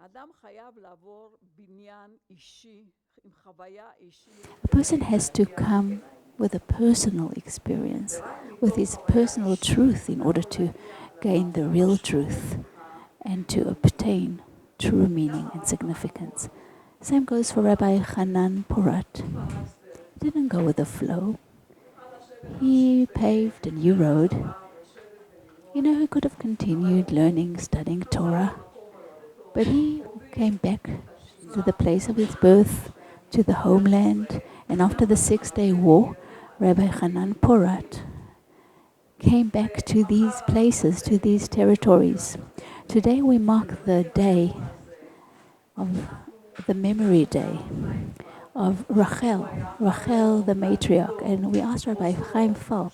A person has to come with a personal experience, with his personal truth in order to gain the real truth and to obtain true meaning and significance. Same goes for Rabbi Hanan Porat. He didn't go with the flow. He paved a new road. You know, he could have continued learning, studying Torah, but he came back to the place of his birth, to the homeland, and after the 6-day war, Rabbi Hanan Porat came back to these places, to these territories. Today we mark the day of the memory day of Rachel the matriarch, and we asked Rabbi Haim Falk,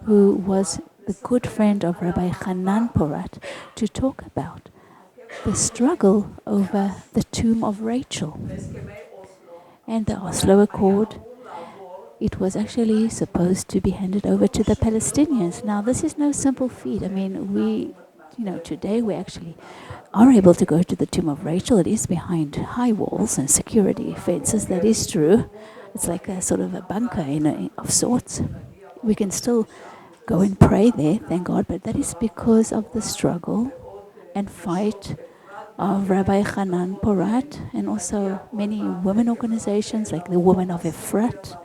who was the good friend of Rabbi Hanan Porat, to talk about the struggle over the tomb of Rachel and the Oslo Accord. It was actually supposed to be handed over to the Palestinians. Now, this is no simple feat. I mean, today we actually are able to go to the tomb of Rachel. It is behind high walls and security fences. That is true. It's like a sort of a bunker of sorts. We can still go and pray there, thank God, but that is because of the struggle and fight of Rabbi Hanan Porat, and also many women organizations like the Women of Efrat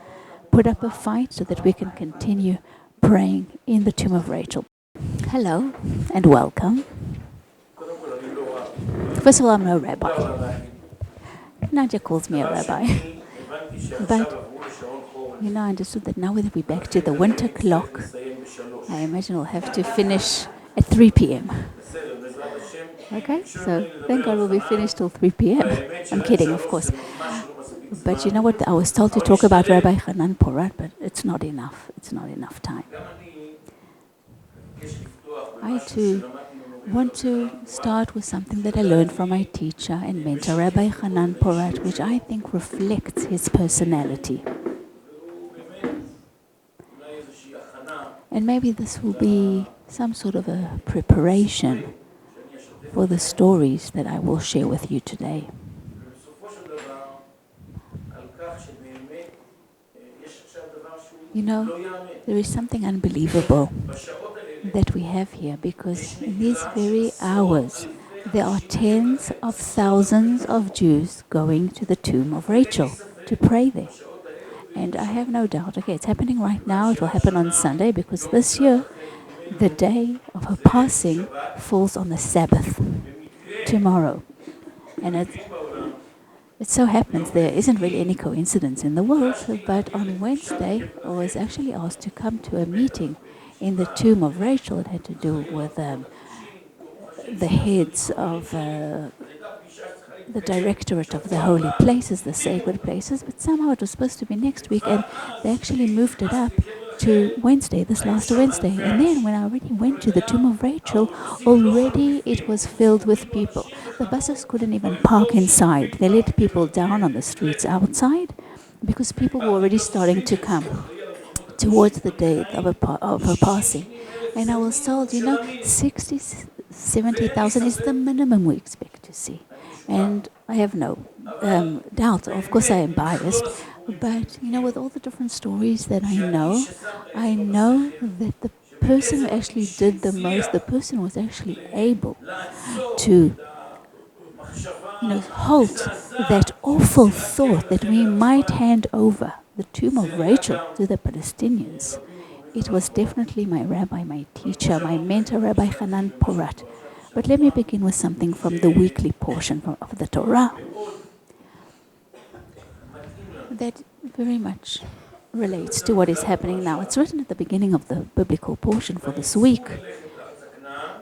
put up a fight so that we can continue praying in the tomb of Rachel. Hello and welcome. First of all, I'm no rabbi. Nadia calls me a rabbi. But, I understood that now that we're back to the winter clock, I imagine we'll have to finish at 3 p.m. Okay, so thank God we'll be finished till 3 p.m. I'm kidding, of course. But you know what? I was told to talk about Rabbi Hanan Porat, but it's not enough. It's not enough time. I too want to start with something that I learned from my teacher and mentor, Rabbi Hanan Porat, which I think reflects his personality. And maybe this will be some sort of a preparation for the stories that I will share with you today. You know, there is something unbelievable that we have here, because in these very hours there are tens of thousands of Jews going to the tomb of Rachel to pray there. And I have no doubt, it's happening right now, it will happen on Sunday, because this year the day of her passing falls on the Sabbath, tomorrow. And it so happens there isn't really any coincidence in the world, but on Wednesday I was actually asked to come to a meeting in the tomb of Rachel. It had to do with the heads of the directorate of the holy places, the sacred places, but somehow it was supposed to be next week, and they actually moved it up to Wednesday, this last Wednesday. And then when I already went to the tomb of Rachel, already it was filled with people. The buses couldn't even park inside. They let people down on the streets outside because people were already starting to come towards the day of her passing. And I was told, 60, 70,000 is the minimum we expect to see. And I have no doubt. Of course, I am biased. But, with all the different stories that I know that the person who actually did the most, the person was actually able to, halt that awful thought that we might hand over the tomb of Rachel to the Palestinians. It was definitely my rabbi, my teacher, my mentor, Rabbi Hanan Porat. But let me begin with something from the weekly portion of the Torah that very much relates to what is happening now. It's written at the beginning of the biblical portion for this week.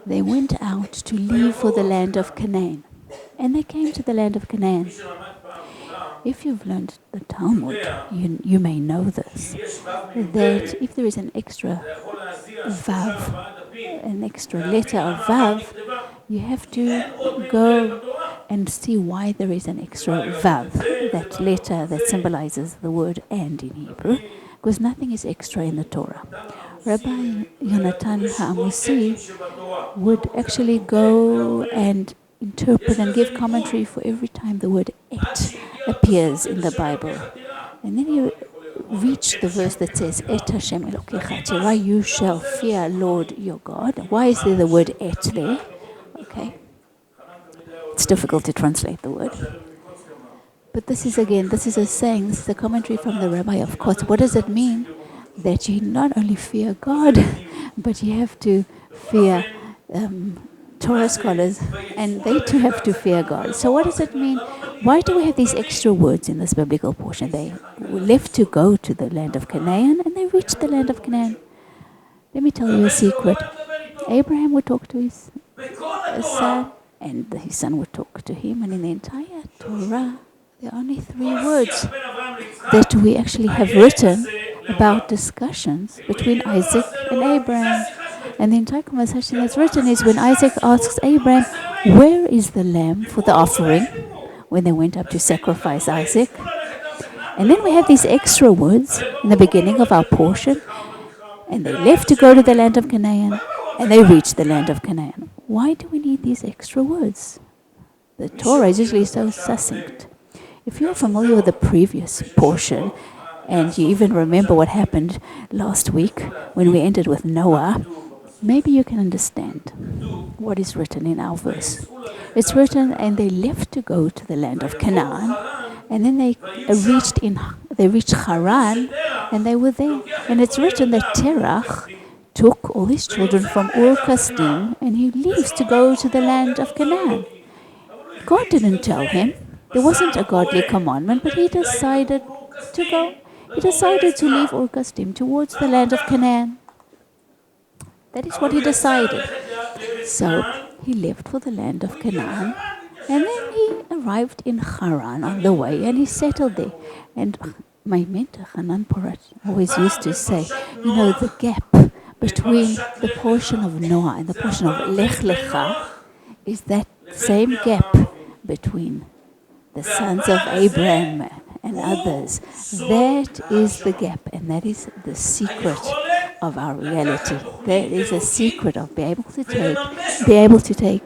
They went out to leave for the land of Canaan, and they came to the land of Canaan. If you've learned the Talmud, you may know this, that if there is an extra vav, an extra letter of vav, you have to go and see why there is an extra vav, that letter that symbolizes the word and in Hebrew, because nothing is extra in the Torah. Rabbi Yonatan Ha'amusi would actually go and interpret and give commentary for every time the word et appears in the Bible. And then you reach the verse that says, Et Hashem Elokecha Tira, you shall fear Lord your God. Why is there the word et there? Okay. It's difficult to translate the word. But this is a saying, this is a commentary from the Rabbi of course. What does it mean? That you not only fear God, but you have to fear Torah scholars, and they too have to fear God. So what does it mean? Why do we have these extra words in this biblical portion? They were left to go to the land of Canaan, and they reached the land of Canaan. Let me tell you a secret. Abraham would talk to his son, and his son would talk to him, and in the entire Torah, there are only 3 words that we actually have written about discussions between Isaac and Abraham. And the entire conversation that's written is when Isaac asks Abraham, where is the lamb for the offering? When they went up to sacrifice Isaac. And then we have these extra words in the beginning of our portion. And they left to go to the land of Canaan, and they reached the land of Canaan. Why do we need these extra words? The Torah is usually so succinct. If you're familiar with the previous portion, and you even remember what happened last week when we ended with Noah, maybe you can understand what is written in our verse. It's written, and they left to go to the land of Canaan, and then they reached Haran, and they were there. And it's written that Terach took all his children from Ur-Kasdim, and he leaves to go to the land of Canaan. God didn't tell him. There wasn't a godly commandment, but he decided to go. He decided to leave Ur-Kasdim towards the land of Canaan. That is what he decided. So he left for the land of Canaan, and then he arrived in Haran on the way, and he settled there. And my mentor, Hanan Porat, always used to say, the gap between the portion of Noah and the portion of Lech Lecha is that same gap between the sons of Abraham and others. That is the gap, and that is the secret of our reality. That is a secret of being able to take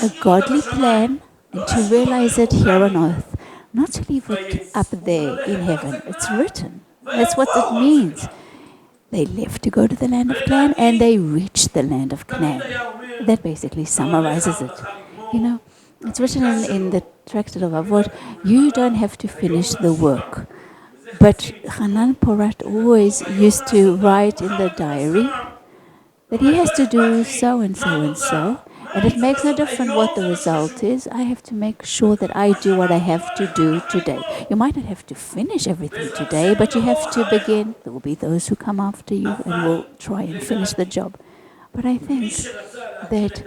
a godly plan and to realize it here on earth, not to leave it up there in heaven. It's written. That's what it means. They left to go to the land of Canaan, and they reached the land of Canaan. That basically summarizes it. It's written in the Tractate of Avot, you don't have to finish the work. But Hanan Porat always used to write in the diary that he has to do so and so and so, and it makes no difference what the result is. I have to make sure that I do what I have to do today. You might not have to finish everything today, but you have to begin. There will be those who come after you and will try and finish the job. But I think that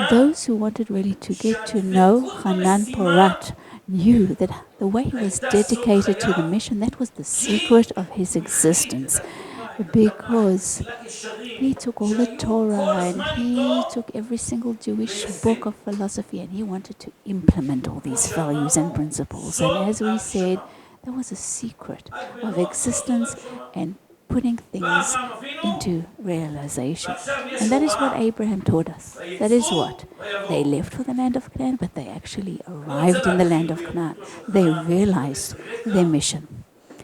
those who wanted really to get to know Hanan Porat knew that the way he was dedicated to the mission, that was the secret of his existence. Because he took all the Torah and he took every single Jewish book of philosophy, and he wanted to implement all these values and principles. And as we said, there was a secret of existence and putting things into realization. And that is what Abraham taught us. That is what. They left for the land of Canaan, but they actually arrived in the land of Canaan. They realized their mission.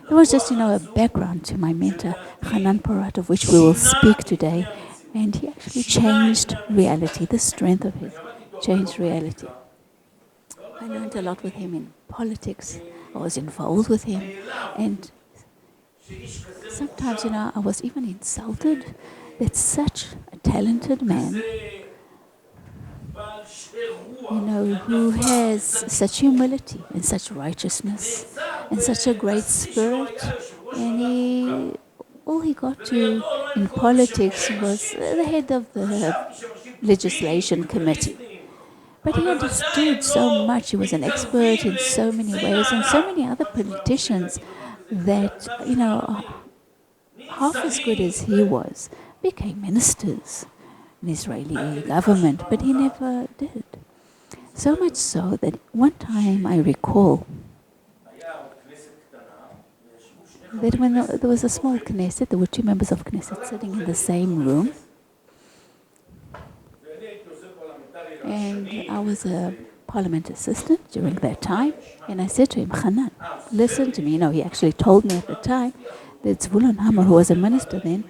There was just, a background to my mentor, Hanan Porat, of which we will speak today. And he actually changed reality. The strength of his changed reality. I learned a lot with him in politics. I was involved with him. And sometimes, I was even insulted that such a talented man, who has such humility and such righteousness and such a great spirit, and all he got to in politics was the head of the legislation committee. But he understood so much. He was an expert in so many ways, and so many other politicians that, half as good as he was, became ministers in the Israeli government, but he never did. So much so that one time I recall that when there was a small Knesset, there were 2 members of Knesset sitting in the same room. And I was a parliament assistant during that time. And I said to him, Hanan, listen to me. He actually told me at the time that Zvulun Hammer, who was a minister then,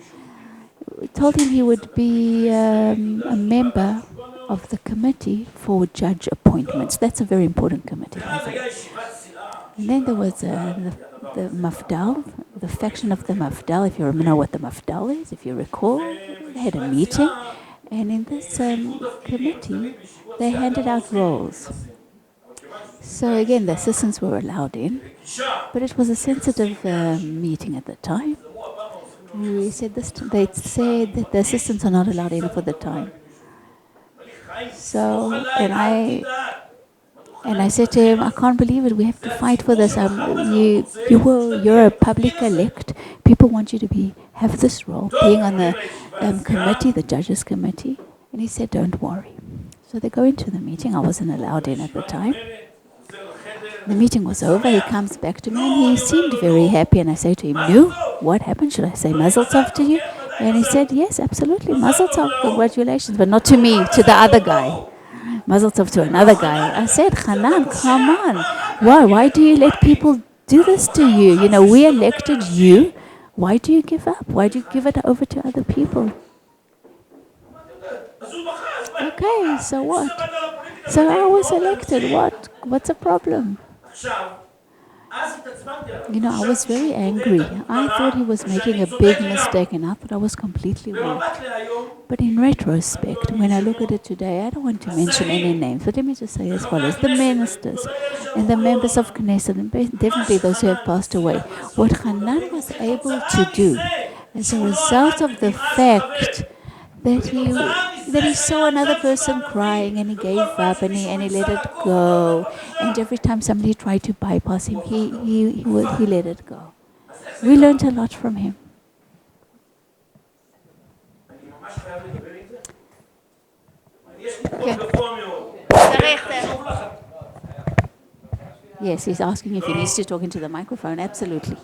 told him he would be a member of the committee for judge appointments. That's a very important committee, by the way. And then there was the Mafdal, the faction of the Mafdal. If you know what the Mafdal is, if you recall, they had a meeting. And in this committee, they handed out roles. So again, the assistants were allowed in, but it was a sensitive meeting at the time. We said this. They said that the assistants are not allowed in for the time. So, and I said to him, I can't believe it. We have to fight for this. You're a public elect. People want you to have this role, being on the committee, the judges committee. And he said, don't worry. So they go into the meeting. I wasn't allowed in at the time. The meeting was over. He comes back to me and he seemed very happy. And I say to him, "No, what happened? Should I say Mazel Tov to you?" And he said, "Yes, absolutely. Mazel Tov, congratulations, but not to me, to the other guy. Mazel Tov to another guy." I said, "Hanan, come on. Why do you let people do this to you? We elected you. Why do you give up? Why do you give it over to other people?" Okay, so what? So I was elected. What's the problem? I was very angry. I thought he was making a big mistake and I thought I was completely wrong. But in retrospect, when I look at it today, I don't want to mention any names, but let me just say as follows. The ministers and the members of Knesset, and definitely those who have passed away, what Hanan was able to do as a result of the fact that he saw another person crying and he gave up and he let it go. And every time somebody tried to bypass him, he let it go. We learned a lot from him. Yes, he's asking if he needs to talk into the microphone. Absolutely.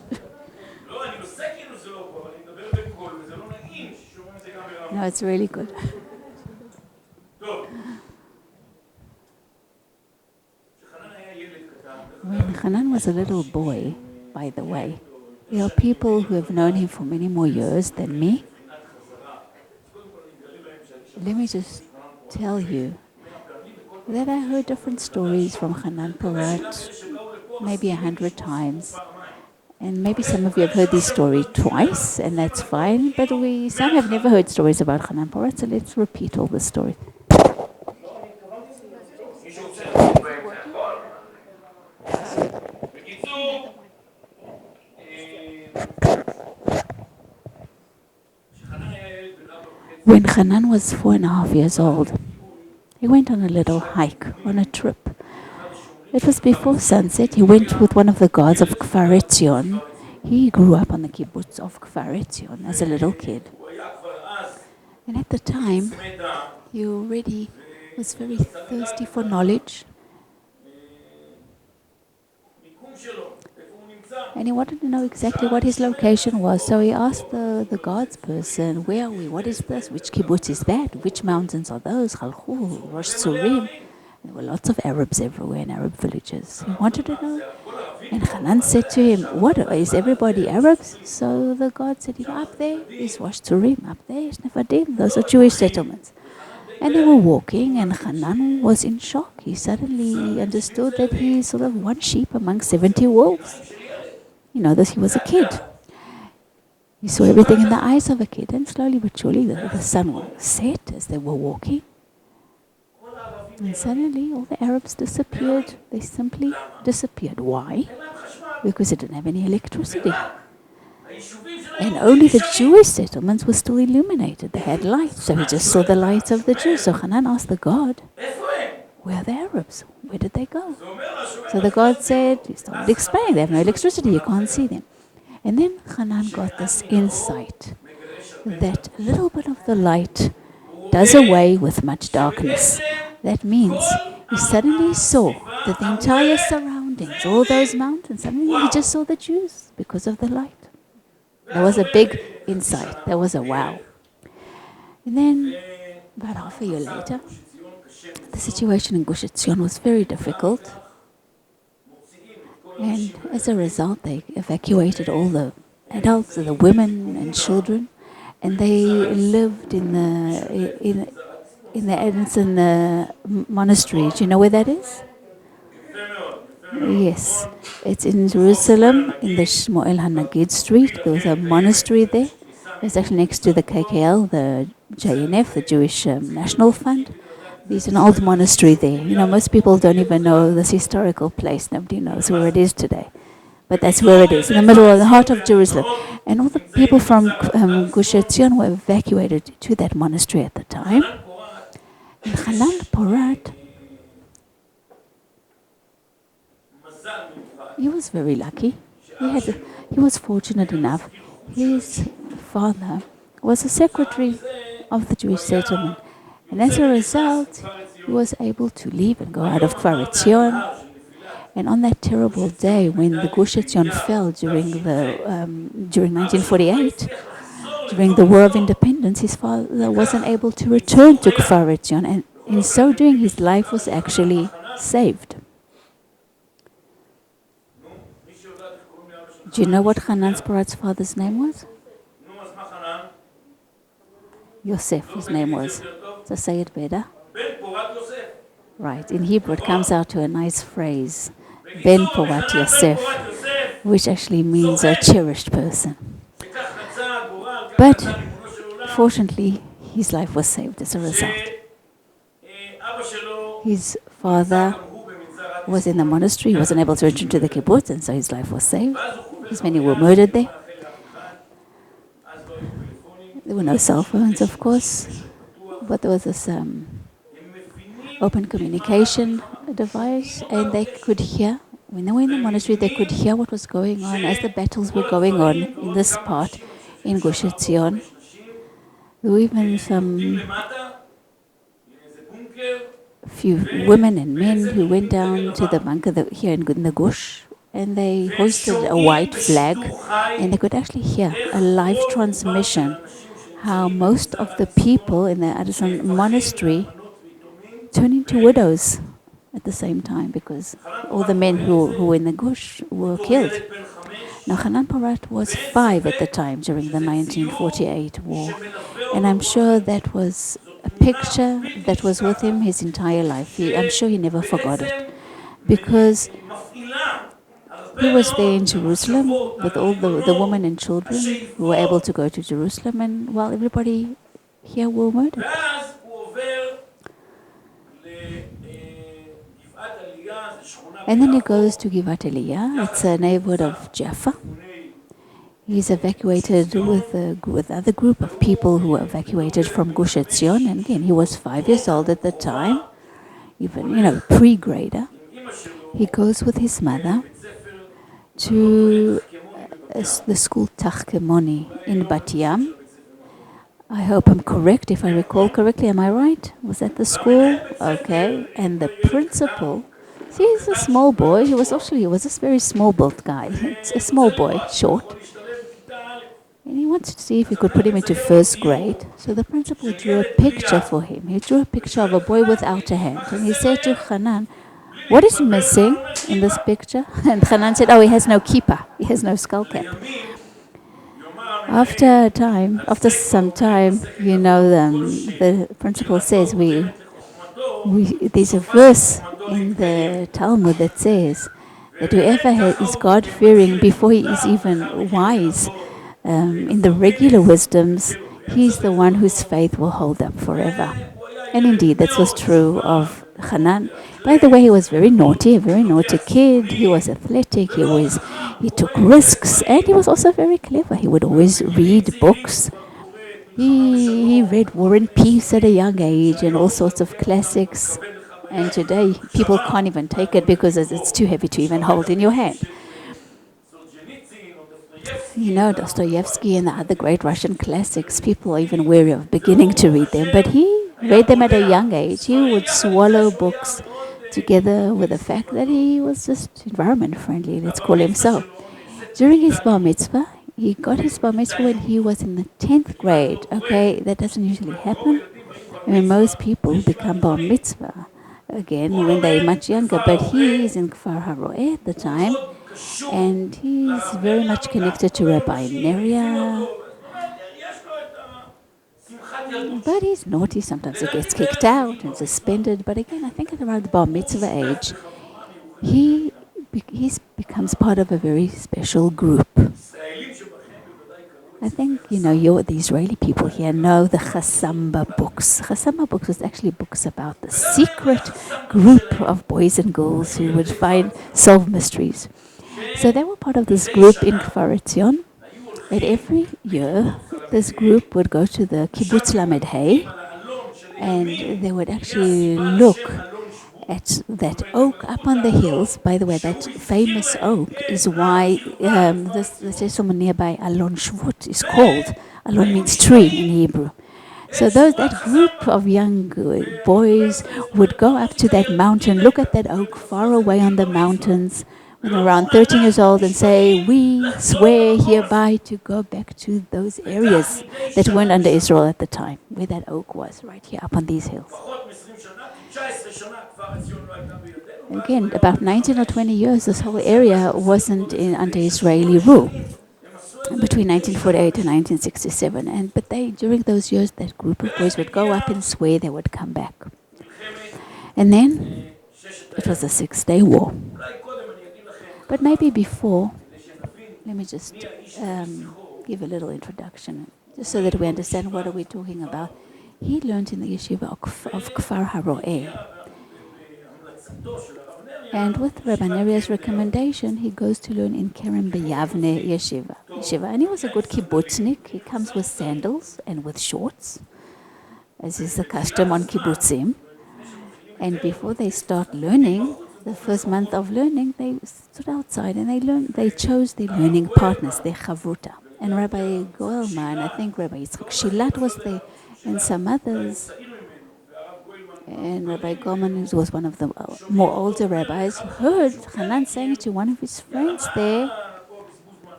No, it's really good. When Hanan was a little boy, by the way, there are people who have known him for many more years than me. Let me just tell you that I heard different stories from Hanan Porat maybe 100 times. And maybe some of you have heard this story twice, and that's fine. But some have never heard stories about Hanan Porat, so let's repeat all the stories. When Hanan was 4.5 years old, he went on a little hike, on a trip. It was before sunset. He went with one of the guards of Kfar Etzion. He grew up on the kibbutz of Kfar Etzion as a little kid. And at the time, he already was very thirsty for knowledge. And he wanted to know exactly what his location was. So he asked the guards person, "Where are we? What is this? Which kibbutz is that? Which mountains are those? Chalchul, Rosh Tzurim." There were lots of Arabs everywhere in Arab villages. He wanted to know. And Hanan said to him, "What, is everybody Arabs?" So the guard said, "Up there is Rosh Tzurim, up there is Nevadim. Those are Jewish settlements." And they were walking, and Hanan was in shock. He suddenly understood that he's sort of one sheep among 70 wolves. He was a kid. He saw everything in the eyes of a kid, and slowly but surely the sun set as they were walking. And suddenly all the Arabs disappeared. They simply disappeared. Why? Because they didn't have any electricity. And only the Jewish settlements were still illuminated. They had lights, so he just saw the lights of the Jews. So Hanan asked the God, "Where are the Arabs? Where did they go?" So the God said, he started explaining, they have no electricity, you can't see them. And then Hanan got this insight that a little bit of the light does away with much darkness. That means he suddenly saw that the entire surroundings, all those mountains, suddenly he just saw the Jews because of the light. That was a big insight. That was a wow. And then, about half a year later, the situation in Gush Etzion was very difficult, and as a result, they evacuated all the adults, the women and children, and they lived in the Edison monastery. Do you know where that is? Yes, it's in Jerusalem, in the Shmuel HaNagid street. There was a monastery there. It's actually next to the KKL, the JNF, the Jewish National Fund. There's an old monastery there. You know, most people don't even know this historical place. Nobody knows where it is today. But that's where it is, in the middle of the heart of Jerusalem. And all the people from Gush Etzion were evacuated to that monastery at the time. And Hanan Porat, he was very lucky. He was fortunate enough. His father was a secretary of the Jewish settlement. And as a result, he was able to leave and go out of Kfar Etzion. And on that terrible day when the Gush Etzion fell during 1948, during the War of Independence, his father wasn't able to return to Kfar Etzion. And in so doing, his life was actually saved. Do you know what Hanan Porat's father's name was? Yosef, his name was. So say it better. Right, in Hebrew it comes out to a nice phrase, Ben Porat Yosef, which actually means a cherished person. But fortunately, his life was saved as a result. His father was in the monastery, he wasn't able to return to the kibbutz, and so his life was saved. His many were murdered there. There were no cell phones, of course, but there was this open communication device, and they could hear, when they were in the monastery, they could hear what was going on as the battles were going on in this part in Gush Etzion. There were even some few women and men who went down to the bunker here in the Gush, and they hoisted a white flag, and they could actually hear a live transmission how most of the people in the Addison monastery turned into widows at the same time because all the men who were in the Gush were killed. Now, Hanan Porat was 5 at the time during the 1948 war, and I'm sure that was a picture that was with him his entire life. I'm sure he never forgot it, because he was there in Jerusalem with all the women and children who were able to go to Jerusalem, and while everybody here were murdered. And then he goes to Givat Eliyah. It's a neighborhood of Jaffa. He's evacuated with other group of people who were evacuated from Gush Etzion. And again, he was 5 years old at the time, even, pre-grader. He goes with his mother to the school Tachkemoni in Bat Yam. I hope I'm correct, if I recall correctly. Am I right? Was that the school? Okay. And the principal, he's a small boy. He was a very small-built guy. It's a small boy, short. And he wanted to see if he could put him into first grade. So the principal drew a picture for him. He drew a picture of a boy without a hand. And he said to Hanan, "What is missing in this picture?" And Hanan said, "Oh, he has no kippah. He has no skull cap." After some time, the principal says, there's a verse in the Talmud that says that whoever is God-fearing before he is even wise, in the regular wisdoms, he's the one whose faith will hold up forever. And indeed, that was true of Hanan. By the way, he was very naughty, a very naughty kid. He was athletic, he took risks, and he was also very clever. He would always read books. He read War and Peace at a young age and all sorts of classics. And today, people can't even take it because it's too heavy to even hold in your hand. Dostoevsky and the other great Russian classics, people are even wary of beginning to read them. But he read them at a young age. He would swallow books together with the fact that he was just environment friendly, let's call him so. During his bar mitzvah, he got his bar mitzvah when he was in the 10th grade. Okay, that doesn't usually happen. I mean, most people become bar mitzvah again when they're much younger, but he is in Kfar Haroeh at the time, and he's very much connected to Rabbi Neria. But he's naughty. Sometimes he gets kicked out and suspended. But again, I think at around the bar mitzvah age, he becomes part of a very special group. I think, the Israeli people here know the Chassamba books. Chassamba books was actually books about the secret group of boys and girls who would solve mysteries. So they were part of this group in Kfar Etzion. And every year, this group would go to the Kibbutz Lamed Hay, and they would actually look at that oak up on the hills. By the way, that famous oak is why the settlement nearby Alon Shvut is called. Alon means tree in Hebrew. So that group of young boys would go up to that mountain, look at that oak far away on the mountains, when they're around 13 years old, and say, we swear hereby to go back to those areas that weren't under Israel at the time, where that oak was, right here up on these hills. Again, about 19 or 20 years, this whole area wasn't under Israeli rule, between 1948 and 1967. But during those years, that group of boys would go up and swear they would come back. And then it was a 6-day war. But maybe before, let me just give a little introduction, just so that we understand what are we talking about. He learned in the yeshiva of Kfar Haroeh. And with Rabbi Neria's recommendation, he goes to learn in Kerem B'Yavne yeshiva. And he was a good kibbutznik. He comes with sandals and with shorts, as is the custom on kibbutzim. And before they start learning, the first month of learning, they stood outside and they chose their learning partners, their chavruta. And Rabbi Goelman, I think Rabbi Yitzchak Shilat was there, and some others. And Rabbi Goelman was one of the more older rabbis, heard Hanan saying to one of his friends there,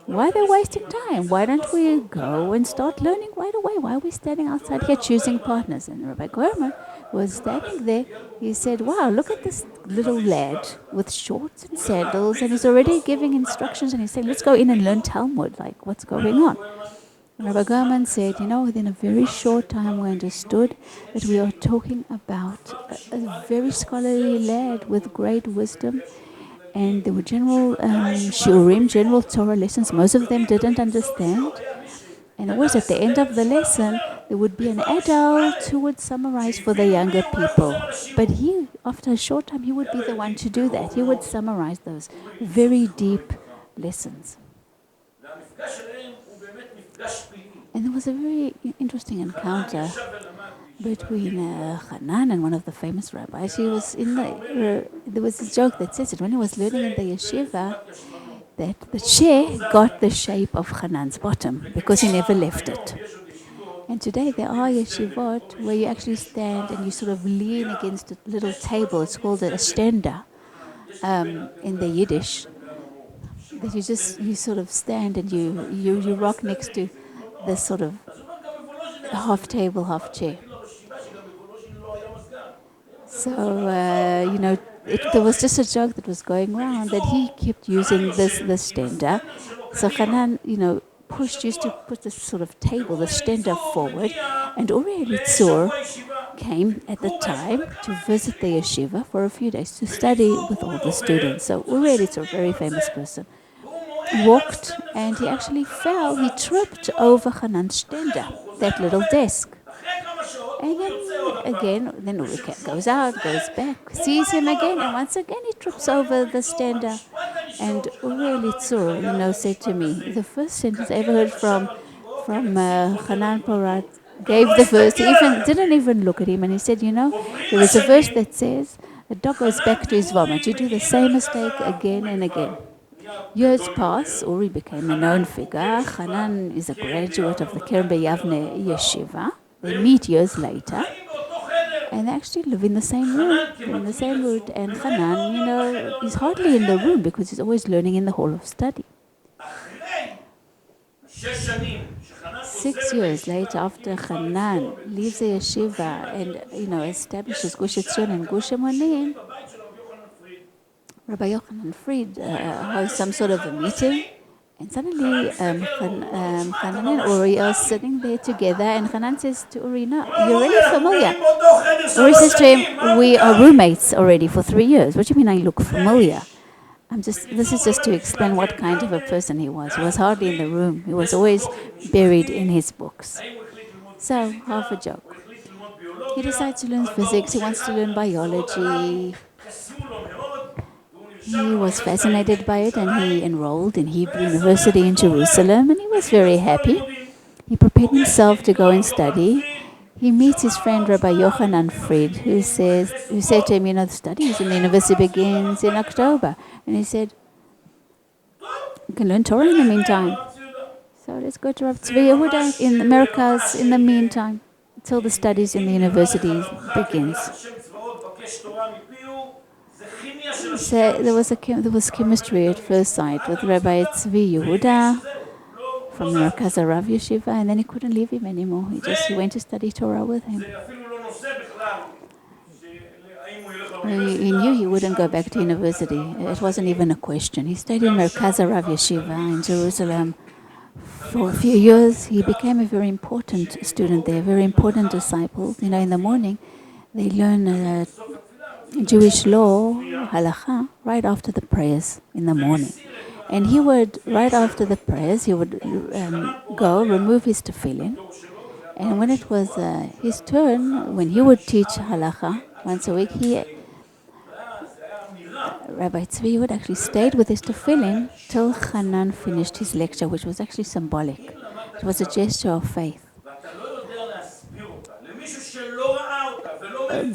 why are they wasting time? Why don't we go and start learning right away? Why are we standing outside here choosing partners? And Rabbi Goelman was standing there. He said, wow, look at this little lad with shorts and sandals, and he's already giving instructions, and he's saying, let's go in and learn Talmud, like what's going on? And Rabbi Goelman said, within a very short time we understood that we are talking about a very scholarly lad with great wisdom, and there were general shiurim, general Torah lessons. Most of them didn't understand. And it was at the end of the lesson, there would be an adult who would summarize for the younger people. But after a short time, he would be the one to do that. He would summarize those very deep lessons. And there was a very interesting encounter between Hanan and one of the famous rabbis. He was there was a joke that says that when he was learning in the yeshiva, that the chair got the shape of Hanan's bottom because he never left it. And today there are yeshivot where you actually stand and you sort of lean against a little table. It's called a stender in the Yiddish. That you sort of stand and you rock next to this sort of half table, half chair. So, there was just a joke that was going around that he kept using this stender. So Hanan, used to put this sort of table, the stender forward, and Uri Elitzur came at the time to visit the yeshiva for a few days to study with all the students. So Uri Elitzur, a very famous person, walked and he actually fell. He tripped over Hanan's stender, that little desk. And then Uri goes out, goes back, sees him again, and once again he trips over the stender. And Uri Elitzur, said to me, the first sentence I ever heard from Hanan Porat, gave the verse. He didn't even look at him, and he said, there is a verse that says, a dog goes back to his vomit. You do the same mistake again and again. Years pass, Uri became a known figure. Hanan is a graduate of the Kerem B'Yavne yeshiva. They meet years later, and they actually live in the same room, And Hanan, is hardly in the room because he's always learning in the hall of study. 6 years later, after Hanan leaves the yeshiva and, establishes Gush Etzion and Gush Emunim, Rabbi Yochanan Fried hosts some sort of a meeting, and suddenly Hanan and Uri are sitting there together, and Hanan says to Uri, "No, you're really familiar." Uri says to him, "We are roommates already for 3 years. What do you mean I look familiar?" This is just to explain what kind of a person he was. He was hardly in the room. He was always buried in his books. So, half a joke. He decides to learn physics. He wants to learn biology. He was fascinated by it, and he enrolled in Hebrew University in Jerusalem, and he was very happy. He prepared himself to go and study. He meets his friend Rabbi Yochanan Fried, who said to him, the studies in the university begins in October. And he said, "You can learn Torah in the meantime. So let's go to Rav Yehuda in Americas in the meantime, until the studies in the university begins." So there was chemistry at first sight with Rabbi Yehuda from the Merkaz Rav Yeshiva, and then he couldn't leave him anymore. He went to study Torah with him. He knew he wouldn't go back to university. It wasn't even a question. He stayed in Merkaz Rav Yeshiva in Jerusalem for a few years. He became a very important student there, very important disciple. In the morning, they learn Jewish law, halakha, right after the prayers in the morning. And he would, right after the prayers, he would go, remove his tefillin. And when it was his turn, when he would teach halakha once a week, Rabbi Tzvi would actually stayed with his tefillin till Hanan finished his lecture, which was actually symbolic. It was a gesture of faith.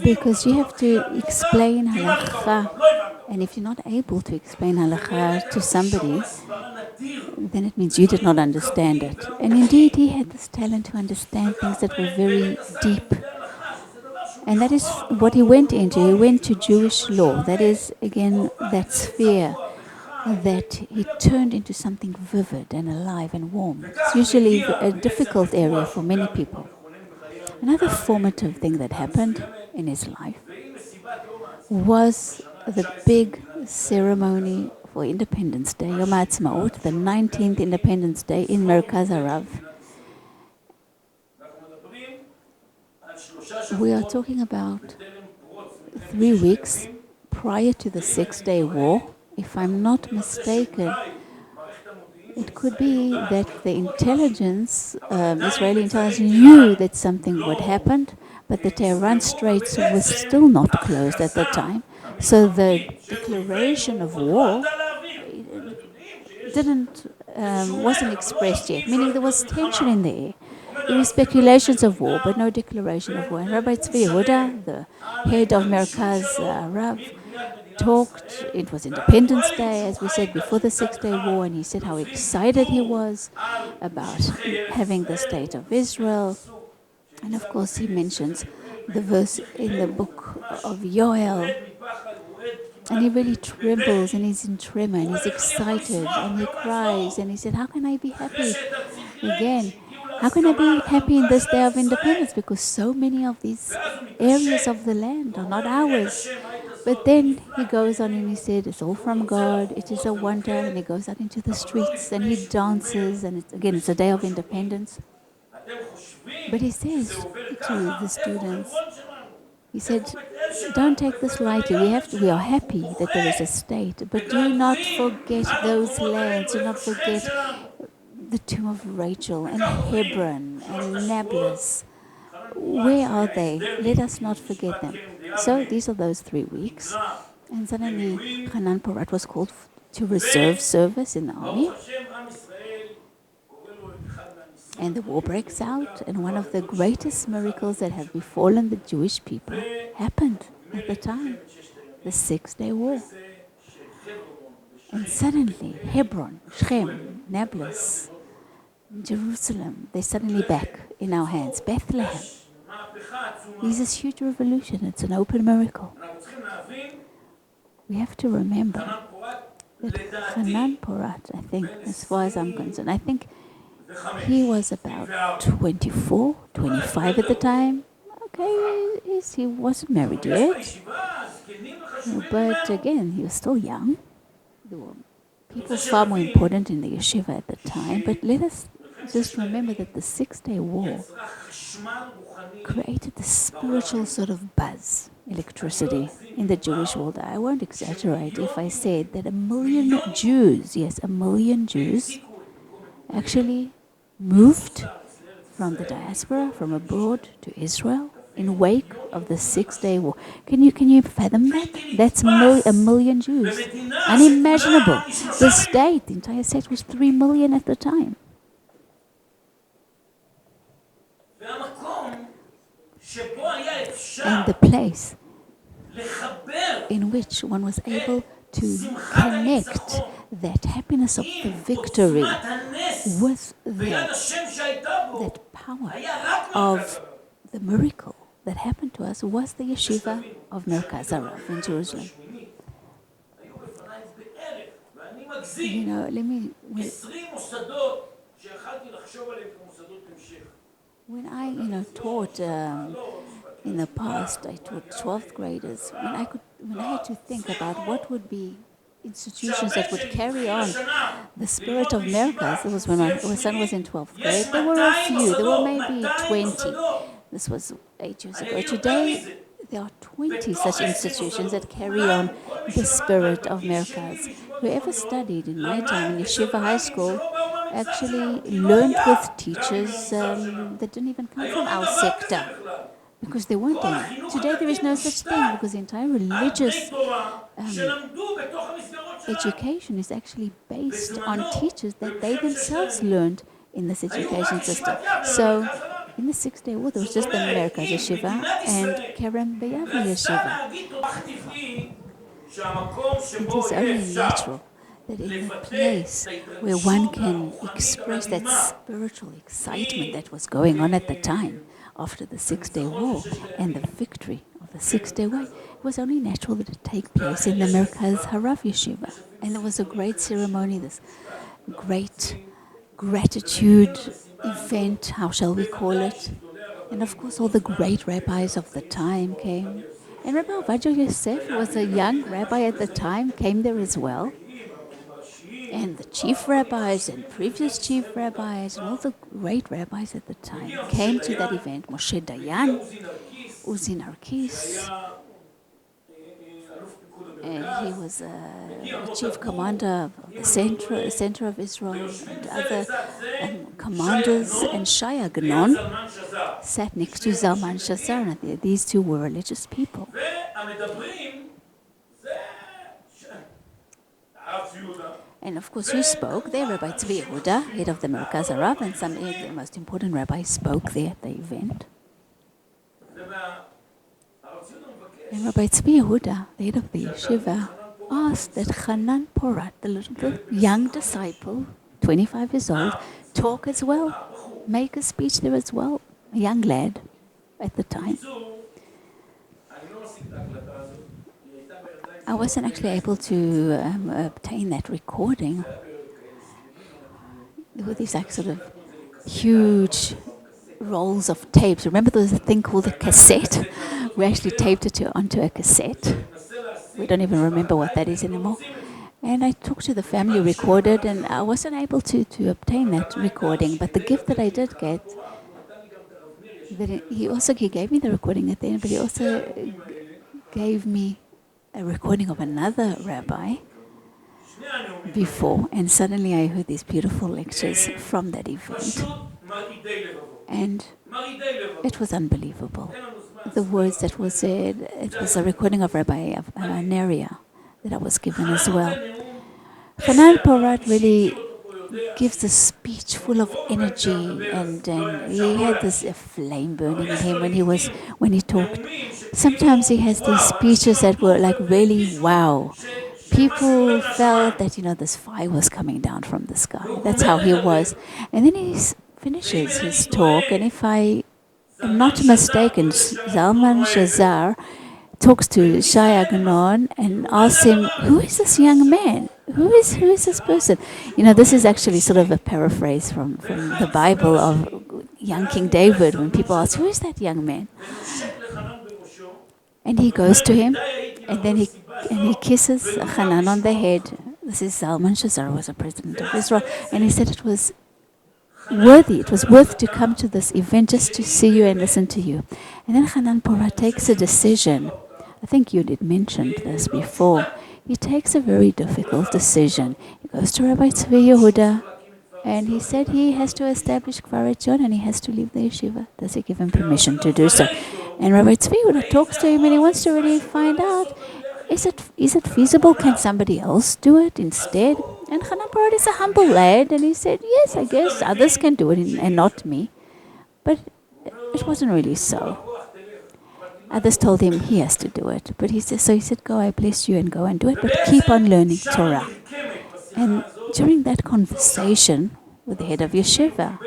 Because you have to explain halakha, and if you're not able to explain halakha to somebody, then it means you did not understand it. And indeed, he had this talent to understand things that were very deep. And that is what he went into. He went to Jewish law. That is, again, that sphere that he turned into something vivid and alive and warm. It's usually a difficult area for many people. Another formative thing that happened in his life was the big ceremony for Independence Day, Yom HaAtzmaut, the 19th Independence Day in Merkaz Harav. We are talking about 3 weeks prior to the Six-Day War. If I'm not mistaken, it could be that the intelligence, Israeli intelligence, knew that something would happen, but the Tehran Straits was still not closed at the time. So the declaration of war wasn't expressed yet, meaning there was tension in the air. There were speculations of war, but no declaration of war. And Rabbi Tzvi Yehuda, the head of Merkaz Rav, talked. It was Independence Day, as we said, before the Six-Day War, and he said how excited he was about having the state of Israel. And of course, he mentions the verse in the book of Yoel. And he really trembles, and he's in tremor, and he's excited, and he cries, and he said, "How can I be happy again? How can I be happy in this day of independence? Because so many of these areas of the land are not ours." But then he goes on and he said, "It's all from God. It is a wonder." And he goes out into the streets and he dances. And it's a day of independence. But he says to the students, he said, "Don't take this lightly. We are happy that there is a state. But do not forget those lands. Do not forget the tomb of Rachel and Hebron and Nablus. Where are they? Let us not forget them." So these are those 3 weeks. And suddenly Hanan Porat was called to reserve service in the army. And the war breaks out. And one of the greatest miracles that have befallen the Jewish people happened at the time. The Six-Day War. And suddenly Hebron, Shem, Nablus, Jerusalem, they're suddenly back in our hands. Bethlehem. This is huge revolution. It's an open miracle. We have to remember that Hanan Porat, I think, as far as I'm concerned, I think He was about 24, 25 at the time. Okay, he wasn't married yet. But again, he was still young. There were people far more important in the yeshiva at the time. But let us just remember that the 6-Day War created this spiritual sort of buzz, electricity, in the Jewish world. I won't exaggerate if I said that 1 million Jews, yes, 1 million Jews, actually moved from the diaspora, from abroad to Israel in wake of the 6-Day War. Can you fathom that? That's 1 million Jews. Unimaginable. The state, the entire state was 3 million at the time. And the place in which one was able to connect that happiness of the victory with that power of the miracle that happened to us was the yeshiva of Merkaz Harav in Jerusalem. You know, when I taught in the past, I taught 12th graders. When I had to think about what would be institutions that would carry on the spirit of Merkaz, it was when my son was in 12th grade. There were a few. There were maybe 20. This was 8 years ago. Today, there are 20 such institutions that carry on the spirit of Merkaz. Whoever studied in my time in Yeshiva High School actually learned with teachers that didn't even come from our sector, because there weren't any. Today there is no such thing, because the entire religious education is actually based on teachers that they themselves learned in this education system. So in the 6-Day War, there was just the Merkaz Yeshiva and Kerem Beyavli Yeshiva. It is only natural that in a place where one can express that spiritual excitement that was going on at the time after the 6-Day War and the victory of the 6-Day War, it was only natural that it take place in the Merkaz Harav Yeshiva. And there was a great ceremony, this great gratitude event, how shall we call it? And of course all the great rabbis of the time came. And Rabbi Ovadia Yosef, who was a young rabbi at the time, came there as well. And the chief rabbis and previous chief rabbis and all the great rabbis at the time came to that event. Moshe Dayan, Uzi Narkis, and he was a chief commander of the center of Israel, and other commanders, and Shai Agnon sat next to Zalman Shazar. And these two were religious people. And of course, who spoke there? Rabbi Tzvi Yehuda, head of the Merkaz Harav, and some of the most important rabbis spoke there at the event. And Rabbi Tzvi Yehuda, the head of the yeshiva, asked that Hanan Porat, the little young disciple, 25 years old, talk as well, make a speech there as well, a young lad at the time. I wasn't actually able to obtain that recording. There were these like sort of huge rolls of tapes. Remember there was a thing called a cassette? We actually taped it onto a cassette. We don't even remember what that is anymore. And I talked to the family, recorded, and I wasn't able to obtain that recording. But the gift that I did get, he gave me the recording at the end, but he also gave me a recording of another rabbi before, and suddenly I heard these beautiful lectures from that event. And it was unbelievable. The words that were said, it was a recording of Rabbi Neria that I was given as well. Hanan Porat really gives a speech full of energy, and he had this flame burning in him when he talked. Sometimes he has these speeches that were like really wow. People felt that this fire was coming down from the sky. That's how he was. And then he finishes his talk, and if I am not mistaken, Zalman Shazar talks to Shai Agnon and asks him, "Who is this young man who is this person? This is actually sort of a paraphrase from the Bible of young King David when people ask, who is that young man? And he goes to him, and then he kisses Hanan on the head. This is Zalman Shazar, was a president of Israel, and he said it was worth to come to this event just to see you and listen to you. And then Hanan Porat takes a decision. I think you did mention this before. He takes a very difficult decision. He goes to Rabbi Tzvi Yehuda, and he said he has to establish Kfar Etzion and he has to leave the yeshiva. Does he give him permission to do so? And Rabbi Tzvi Yehuda talks to him and he wants to really find out, is it feasible? Can somebody else do it instead? And Hanan Porat is a humble lad, and he said, yes, I guess others can do it and not me. But it wasn't really so. Others told him he has to do it. But he said, go, I bless you, and go and do it, but keep on learning Torah. And during that conversation with the head of yeshiva,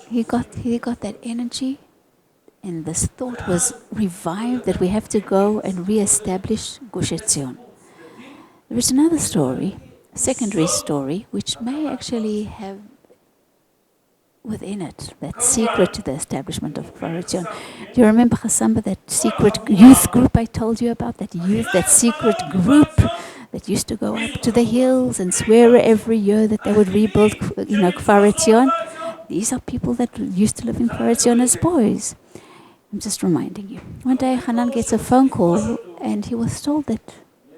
he got that energy, and this thought was revived that we have to go and re-establish Gush Etzion. There is another story, a secondary story, which may actually have within it that secret to the establishment of Kfar Etzion. Do you remember, Chassamba, that secret youth group I told you about? That secret group that used to go up to the hills and swear every year that they would rebuild, Kfar Etzion. These are people that used to live in Kfar Etzion as boys. I'm just reminding you. One day, Hanan gets a phone call, and he was told that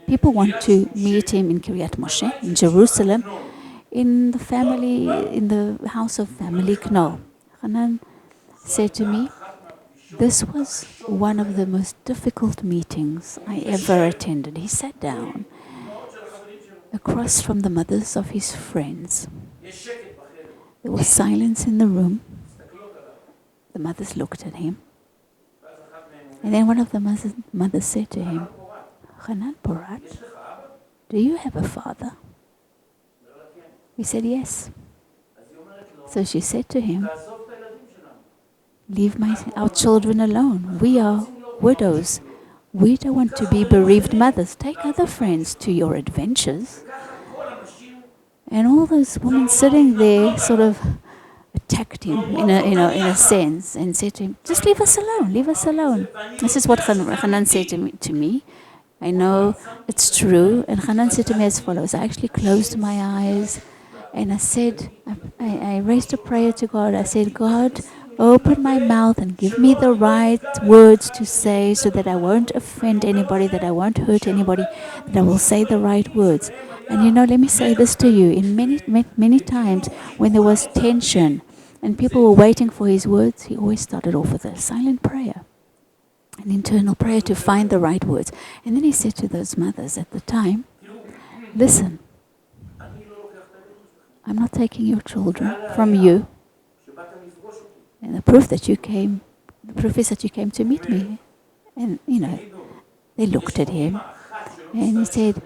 people want to meet him in Kiryat Moshe, in Jerusalem, in the house of family Knoll. Hanan said to me, this was one of the most difficult meetings I ever attended. He sat down across from the mothers of his friends. There was silence in the room. The mothers looked at him. And then one of the mothers said to him, Hanan Porat, do you have a father? He said, yes. So she said to him, leave our children alone. We are widows. We don't want to be bereaved mothers. Take other friends to your adventures. And all those women sitting there sort of attacked him in a sense and said to him, just leave us alone, leave us alone. This is what Hanan said to me. I know it's true. And Hanan said to me as follows. I actually closed my eyes and I said, I raised a prayer to God. I said, God, open my mouth and give me the right words to say so that I won't offend anybody, that I won't hurt anybody, that I will say the right words. And let me say this to you. In many times when there was tension and people were waiting for his words, he always started off with a silent prayer, an internal prayer to find the right words. And then he said to those mothers at the time, listen, I'm not taking your children from you. And the proof is that you came to meet me. And, they looked at him and he said,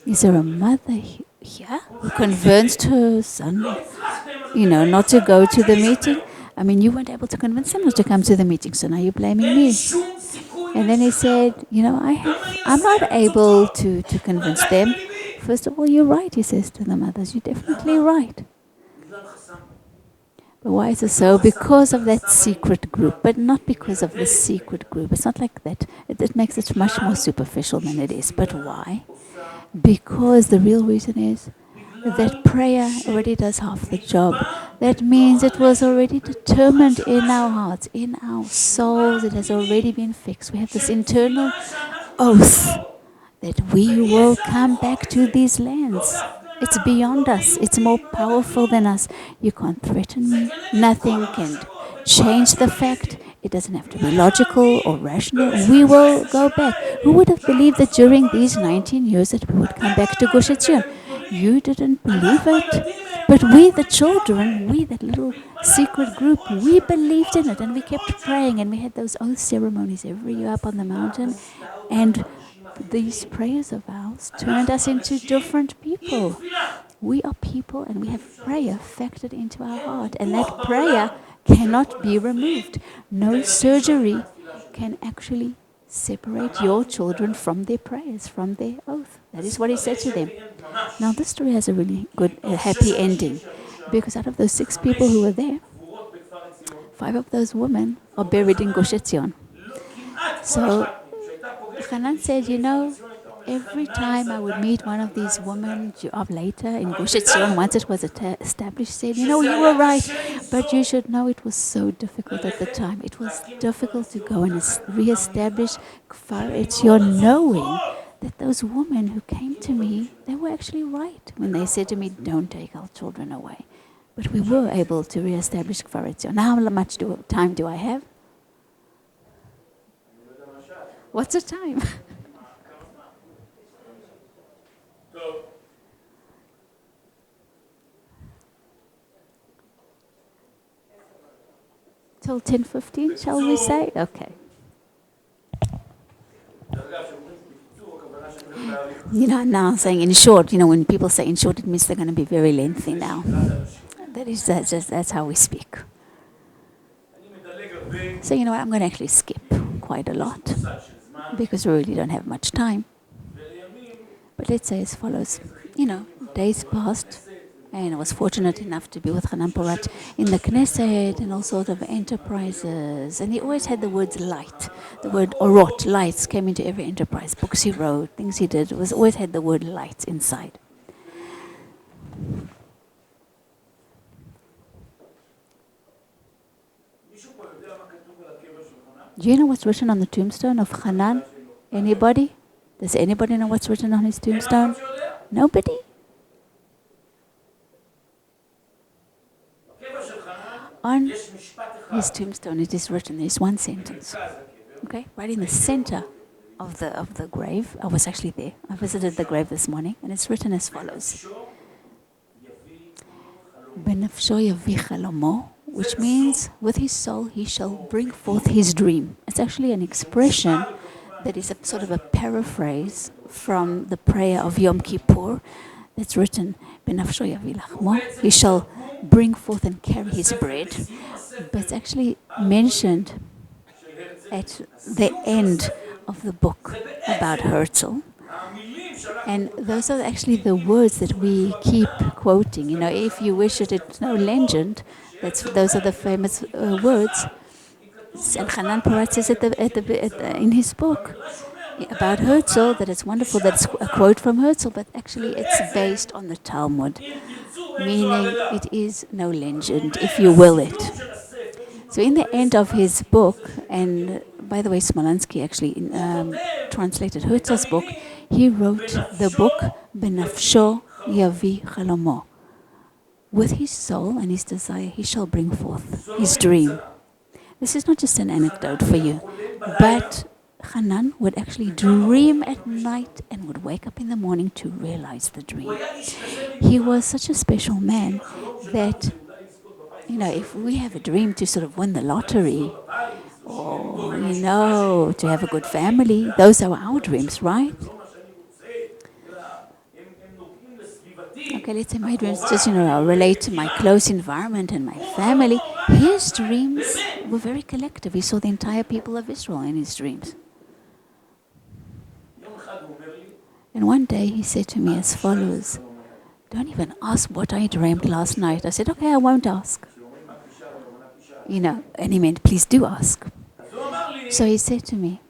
is there a mother here who convinced her son, not to go to the meeting? I mean, you weren't able to convince them not to come to the meeting, so now you're blaming me. And then he said, I'm not able to convince them. First of all, you're right, he says to the mothers. You're definitely right. But why is it so? Because of that secret group, but not because of the secret group. It's not like that. It makes it much more superficial than it is. But why? Because the real reason is that prayer already does half the job. That means it was already determined in our hearts, in our souls. It has already been fixed. We have this internal oath that we will come back to these lands. It's beyond us. It's more powerful than us. You can't threaten me. Nothing can change the fact. It doesn't have to be logical or rational. We will go back. Who would have believed that during these 19 years that we would come back to Gush Etzion? You didn't believe it. But we, the children, we, that little secret group, we believed in it and we kept praying and we had those oath ceremonies every year up on the mountain. And these prayers of ours turned us into different people. We are people and we have prayer factored into our heart. And that prayer cannot be removed. No surgery can actually separate your children from their prayers, from their oath. That is what he said to them. Now this story has a really good, happy ending, because out of those 6 people who were there, 5 of those women are buried in Gush Etzion. So Hanan said, every time I would meet one of these women of later in Gush Etzion, once it was established, said, you were right, but you should know it was so difficult at the time. It was difficult to go and re-establish Kfar Etzion, knowing that those women who came to me, they were actually right when they said to me, don't take our children away. But we were able to re-establish Kfar Etzion. Now how much time do I have? What's the time? Till 10:15, shall we say? Okay. Now I'm saying in short, when people say in short, it means they're going to be very lengthy now. That's how we speak. So you know what, I'm going to actually skip quite a lot, because we really don't have much time. But let's say as follows. Days passed, and I was fortunate enough to be with Hanan Porat in the Knesset and all sorts of enterprises. And he always had the words light. The word orot, lights, came into every enterprise. Books he wrote, things he did, always had the word light inside. Do you know what's written on the tombstone of Hanan? Anybody? Does anybody know what's written on his tombstone? Nobody? On his tombstone it is written, there's one sentence. Okay? Right in the center of the grave. I was actually there. I visited the grave this morning, and it's written as follows. Benafsho yavi chalomo, which means with his soul he shall bring forth his dream. It's actually an expression that is a sort of a paraphrase from the prayer of Yom Kippur that's written, Benafsho yavi lachmo, he shall bring forth and carry his bread. But it's actually mentioned at the end of the book about Herzl. And those are actually the words that we keep quoting. If you wish it, it's no legend. Those are the famous words. And Hanan Porat says in his book about Herzl that it's wonderful that it's a quote from Herzl, but actually it's based on the Talmud, meaning it is no legend, if you will it. So in the end of his book, and by the way, Smolansky actually translated Herzl's book, he wrote the book Benafsho Yavi Chalomo. With his soul and his desire, he shall bring forth his dream. This is not just an anecdote for you, but Hanan would actually dream at night and would wake up in the morning to realize the dream. He was such a special man that, if we have a dream to sort of win the lottery, or, to have a good family, those are our dreams, right? Okay, let's say my dreams just, relate to my close environment and my family. His dreams were very collective. He saw the entire people of Israel in his dreams. And one day he said to me as follows, don't even ask what I dreamed last night. I said, okay, I won't ask. And he meant, please do ask. So he said to me,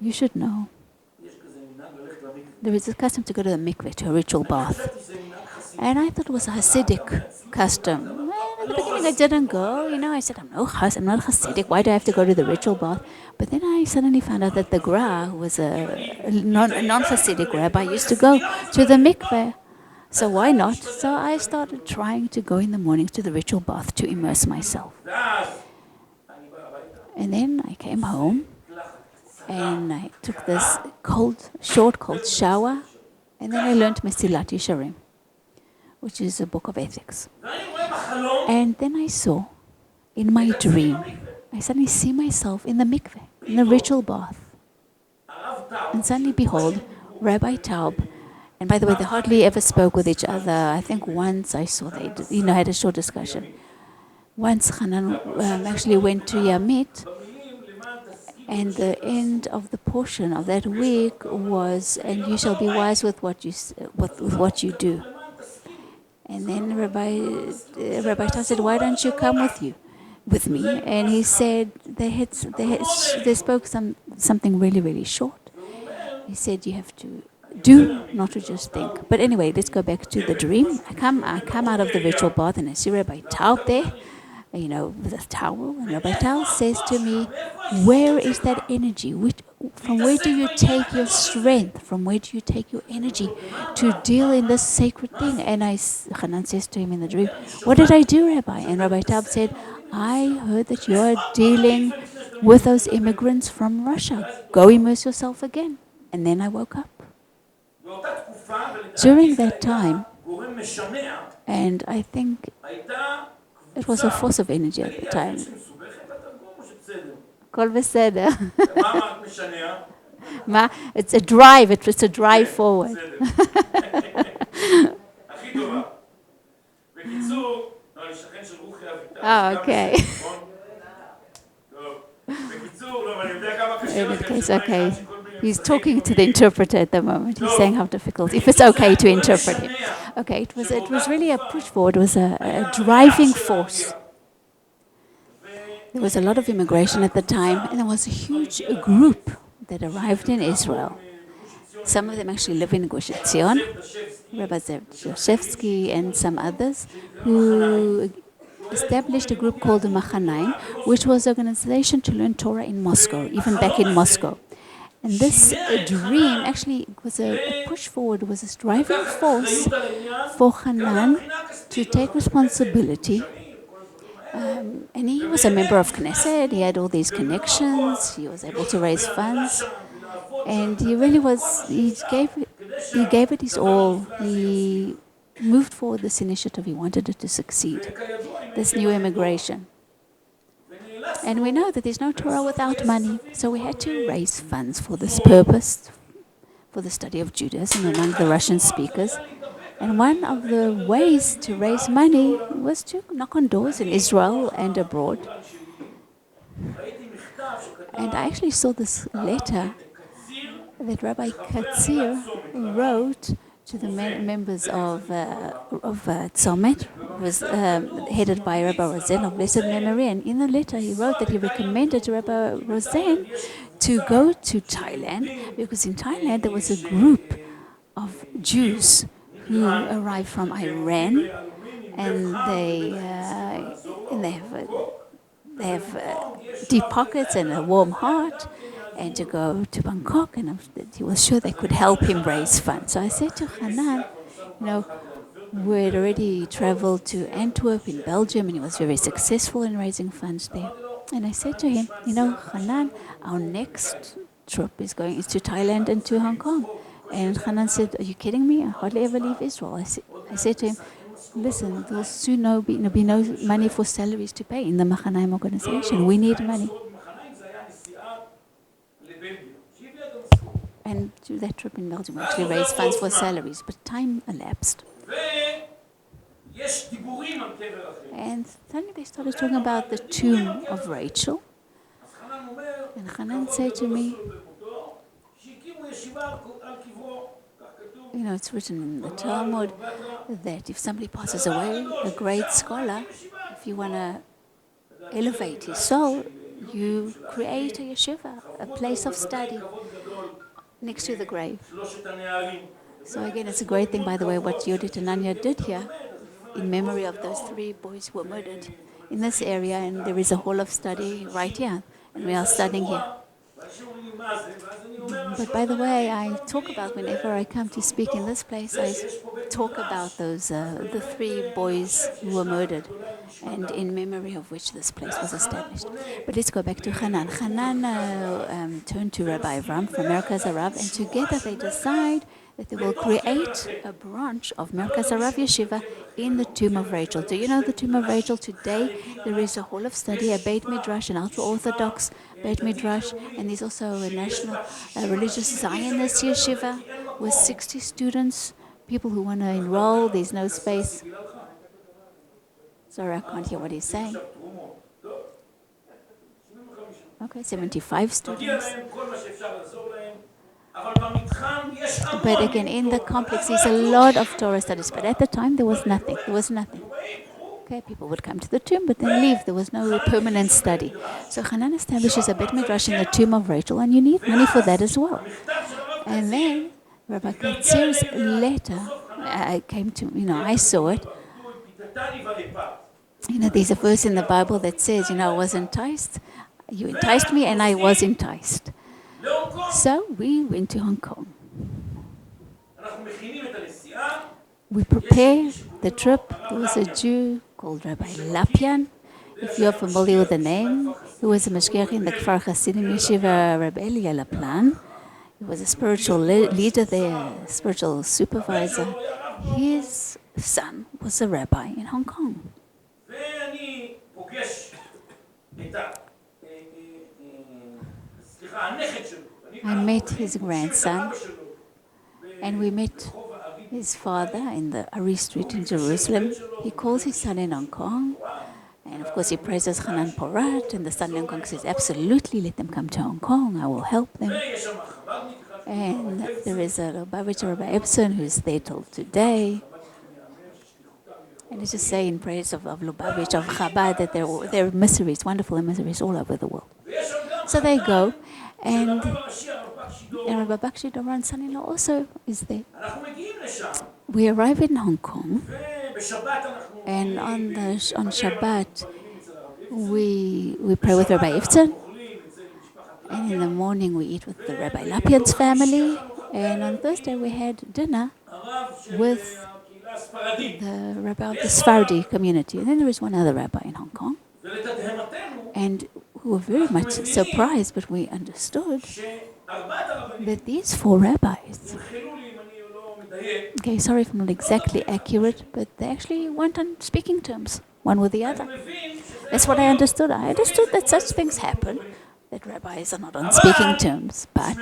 you should know, there is a custom to go to the mikveh, to a ritual bath. And I thought it was a Hasidic custom. Well, in the beginning I didn't go, I said, I'm not Hasidic, why do I have to go to the ritual bath? But then I suddenly found out that the Gra, who was a non-Hasidic rabbi, used to go to the mikveh. So why not? So I started trying to go in the mornings to the ritual bath to immerse myself. And then I came home, and I took this short cold shower, and then I learned Mesilat Yesharim, which is a book of ethics. And then I saw, in my dream, I suddenly see myself in the mikveh, in the ritual bath. And suddenly, behold, Rabbi Taub, and by the way, they hardly ever spoke with each other. I think once I saw they, had a short discussion. once Hanan actually went to Yamit, and the end of the portion of that week was, and you shall be wise with what you do. And then Rabbi Tal said, why don't you come with me? And he said they spoke something really, really short. He said, you have to do, not to just think. But anyway, let's go back to the dream. I come out of the virtual bath and I see Rabbi Tal there, with a towel. And Rabbi Tal says to me, where is that energy? From where do you take your strength? From where do you take your energy to deal in this sacred thing? And Hanan says to him in the dream, what did I do, Rabbi? And Rabbi Tal said, I heard that you are dealing with those immigrants from Russia. Go immerse yourself again. And then I woke up. During that time, and I think it was a force of energy at the time. Kol beseder. It's a drive. It's a drive forward. Oh, okay. In that case, okay. He's talking to the interpreter at the moment. He's saying how difficult, if it's okay to interpret him. Okay, it was really a push forward. It was a driving force. There was a lot of immigration at the time, and there was a huge group that arrived in Israel. Some of them actually live in Gush Etzion, Rabbi Zevshevsky and some others, who established a group called the Machanaim, which was an organization to learn Torah in Moscow, even back in Moscow. And this dream actually was a push forward, was a driving force for Hanan to take responsibility. And he was a member of Knesset, he had all these connections, he was able to raise funds, and he really was, he gave it his all. He moved forward this initiative, he wanted it to succeed, this new immigration. And we know that there's no Torah without money, so we had to raise funds for this purpose, for the study of Judaism among the Russian speakers. And one of the ways to raise money was to knock on doors in Israel and abroad. And I actually saw this letter that Rabbi Katzir wrote to the members of Tzomet, was headed by Rabbi Rosen of blessed memory. And in the letter he wrote that he recommended to Rabbi Rosen to go to Thailand, because in Thailand there was a group of Jews who arrived from Iran, and they have deep pockets and a warm heart, and to go to Bangkok, and he was sure they could help him raise funds. So I said to Hanan, we had already traveled to Antwerp in Belgium, and he was very successful in raising funds there. And I said to him, Hanan, our next trip is to Thailand and to Hong Kong. And Hanan said, are you kidding me? I hardly ever leave Israel. I said to him, listen, there'll soon be no money for salaries to pay in the Machanaim organization. We need money. And to that trip in Belgium, we actually raised funds for salaries, but time elapsed. And suddenly they started talking about the tomb of Rachel. And Hanan said to me, it's written in the Talmud that if somebody passes away, a great scholar, if you want to elevate his soul, you create a yeshiva, a place of study next to the grave. So again, it's a great thing, by the way, what Yodit and Anya did here in memory of those 3 boys who were murdered in this area, and there is a hall of study right here, and we are studying here. But by the way, I talk about, whenever I come to speak in this place, I talk about those the 3 boys who were murdered, and in memory of which this place was established. But let's go back to Hanan. Hanan turned to Rabbi Avram from Merkaz Harav, and together they decide that they will create a branch of Merkaz Harav Yeshiva in the tomb of Rachel. Do you know the tomb of Rachel? Today there is a hall of study, a Beit Midrash, an ultra-Orthodox Beit Midrash, and there's also a national religious Zionist Yeshiva with 60 students, people who want to enroll. There's no space. Sorry, I can't hear what he's saying. Okay, 75 students. But again, in the complex, there's a lot of Torah studies. But at the time, there was nothing. There was nothing. Okay, people would come to the tomb, but then leave. There was no permanent study. So Hanan establishes a Bet Midrash in the tomb of Rachel, and you need money for that as well. And then Rabbi Katzir's letter came to, I saw it. There's a verse in the Bible that says, I was enticed. You enticed me, and I was enticed. So we went to Hong Kong. We prepared the trip. There was a Jew called Rabbi Lapian, if you're familiar with the name, who was a mashgiach in the Kfar Hasidim Yeshiva, Rabbi Elia Laplan. He was a spiritual leader there, spiritual supervisor. His son was a rabbi in Hong Kong. I met his grandson, and we met his father in the Ari Street in Jerusalem. He calls his son in Hong Kong, and of course he praises Hanan Porat, and the son in Hong Kong says, absolutely, let them come to Hong Kong, I will help them. And there is a Lubavitcher Rabbi Epson who's there till today. And it's just say in praise of Lubavitch, of Chabad, that there are emissaries, wonderful emissaries all over the world. So they go, and Rabbi Bakshi Doran's son-in-law also is there. We arrive in Hong Kong, and on Shabbat, we pray with Rabbi Ifton, and in the morning we eat with the Rabbi Lapian's family, and on Thursday we had dinner with the rabbi of the Sephardi community. And then there is one other rabbi in Hong Kong. And we were very much surprised, but we understood that these 4 rabbis, okay, sorry if I'm not exactly accurate, but they actually weren't on speaking terms, one with the other. That's what I understood. I understood that such things happen, that rabbis are not on speaking terms, but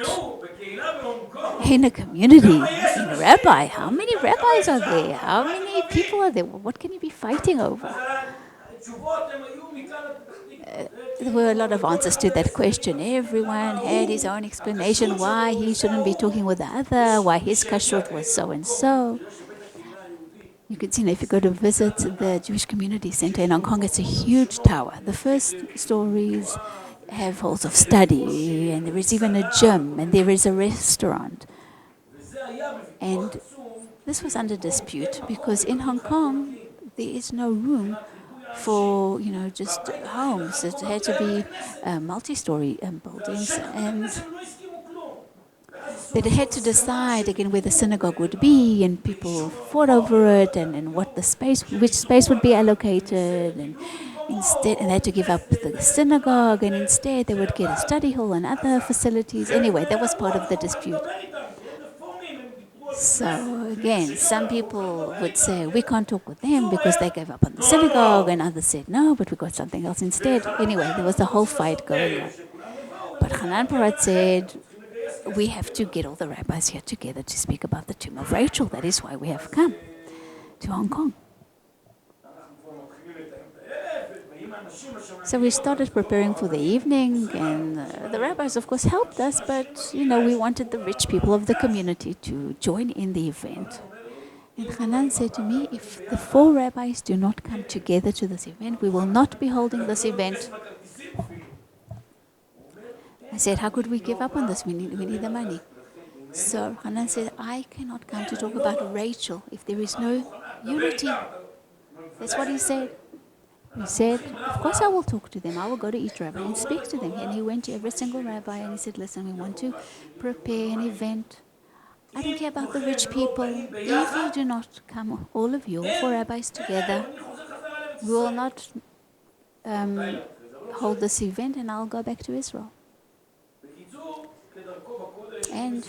in a community, in a rabbi, how many rabbis are there? How many people are there? What can you be fighting over? There were a lot of answers to that question. Everyone had his own explanation why he shouldn't be talking with the other, why his kashrut was so and so. You can see, if you go to visit the Jewish Community Center in Hong Kong, it's a huge tower. The first stories have halls of study, and there is even a gym, and there is a restaurant. And this was under dispute because in Hong Kong there is no room for just homes. It had to be multi-story buildings, and they had to decide again where the synagogue would be, and people fought over it, and what which space would be allocated, and instead, and they had to give up the synagogue, and instead they would get a study hall and other facilities. Anyway, that was part of the dispute. So again, some people would say, we can't talk with them because they gave up on the synagogue, and others said, no, but we got something else instead. Anyway, there was a whole fight going on. But Hanan Porat said, we have to get all the rabbis here together to speak about the tomb of Rachel. That is why we have come to Hong Kong. So we started preparing for the evening, and the rabbis, of course, helped us, but, we wanted the rich people of the community to join in the event. And Hanan said to me, if the 4 rabbis do not come together to this event, we will not be holding this event. I said, how could we give up on this? We need the money. So Hanan said, I cannot come to talk about Rachel if there is no unity. That's what he said. He said, of course I will talk to them. I will go to each rabbi and speak to them. And he went to every single rabbi and he said, listen, we want to prepare an event. I don't care about the rich people. If you do not come, all of you, 4 rabbis together, we will not hold this event, and I'll go back to Israel. And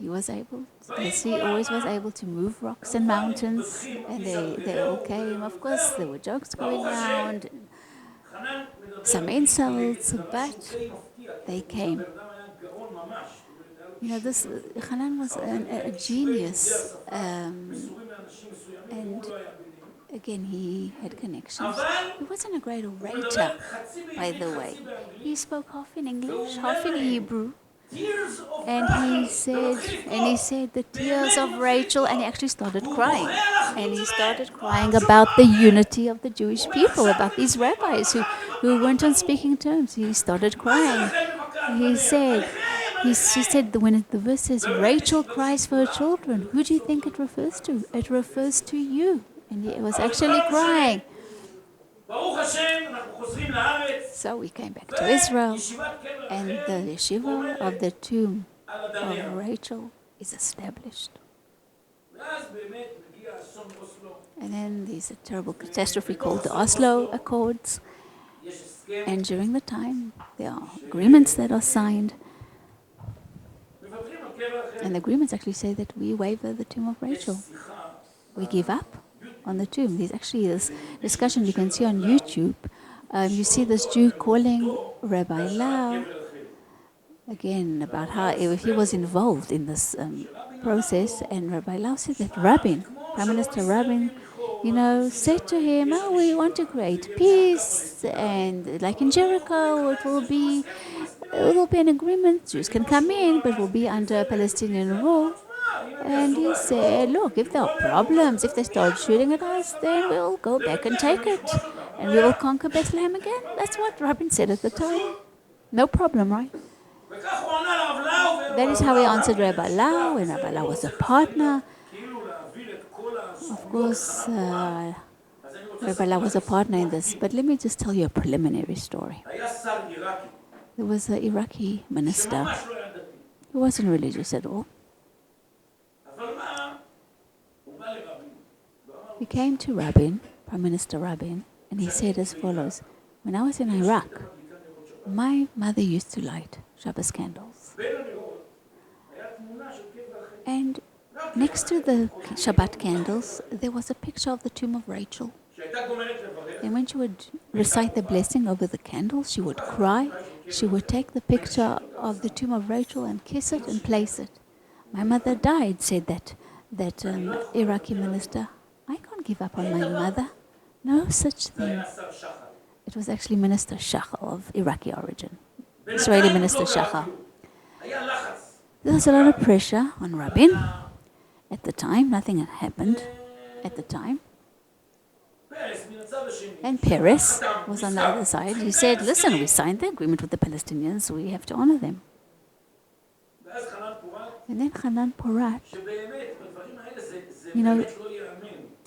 he was able, as he always was able, to move rocks and mountains, and they all came. Of course, there were jokes going around, some insults, but they came. This Hanan was a genius, and again, he had connections. He wasn't a great orator, by the way. He spoke half in English, half in Hebrew. And he said the tears of Rachel, and he actually started crying. And he started crying about the unity of the Jewish people, about these rabbis who weren't on speaking terms. He started crying. He said, she said, when the verse says, Rachel cries for her children, who do you think it refers to? It refers to you. And he was actually crying. So we came back to Israel, and the yeshiva of the tomb of Rachel is established. And then there's a terrible catastrophe called the Oslo Accords. And during the time, there are agreements that are signed. And the agreements actually say that we waiver the tomb of Rachel. We give up on the tomb. There's actually this discussion you can see on YouTube. You see this Jew calling Rabbi Lau, again, about how he was involved in this process. And Rabbi Lau said that Prime Minister Rabin, said to him, we want to create peace. And like in Jericho, it will be an agreement. Jews can come in, but will be under Palestinian rule. And he said, look, if there are problems, if they start shooting at us, then we'll go back and take it. And we will conquer Bethlehem again. That's what Rabin said at the time. No problem, right? That is how he answered Rabbi Lau, and Rabbi Lau was a partner. Of course, Rabbi Lau was a partner in this. But let me just tell you a preliminary story. There was an Iraqi minister who wasn't religious at all. He came to Rabin, Prime Minister Rabin, and he said as follows: when I was in Iraq, my mother used to light Shabbos candles. And next to the Shabbat candles, there was a picture of the tomb of Rachel. And when she would recite the blessing over the candles, she would cry. She would take the picture of the tomb of Rachel and kiss it and place it. My mother died, said that Iraqi minister. I can't give up on my mother. No such thing. It was actually Minister Shachar of Iraqi origin. Israeli Minister Shachar. There was a lot of pressure on Rabin at the time. Nothing had happened at the time. And Peres was on the other side. He said, listen, we signed the agreement with the Palestinians. We have to honor them. And then Hanan Porat,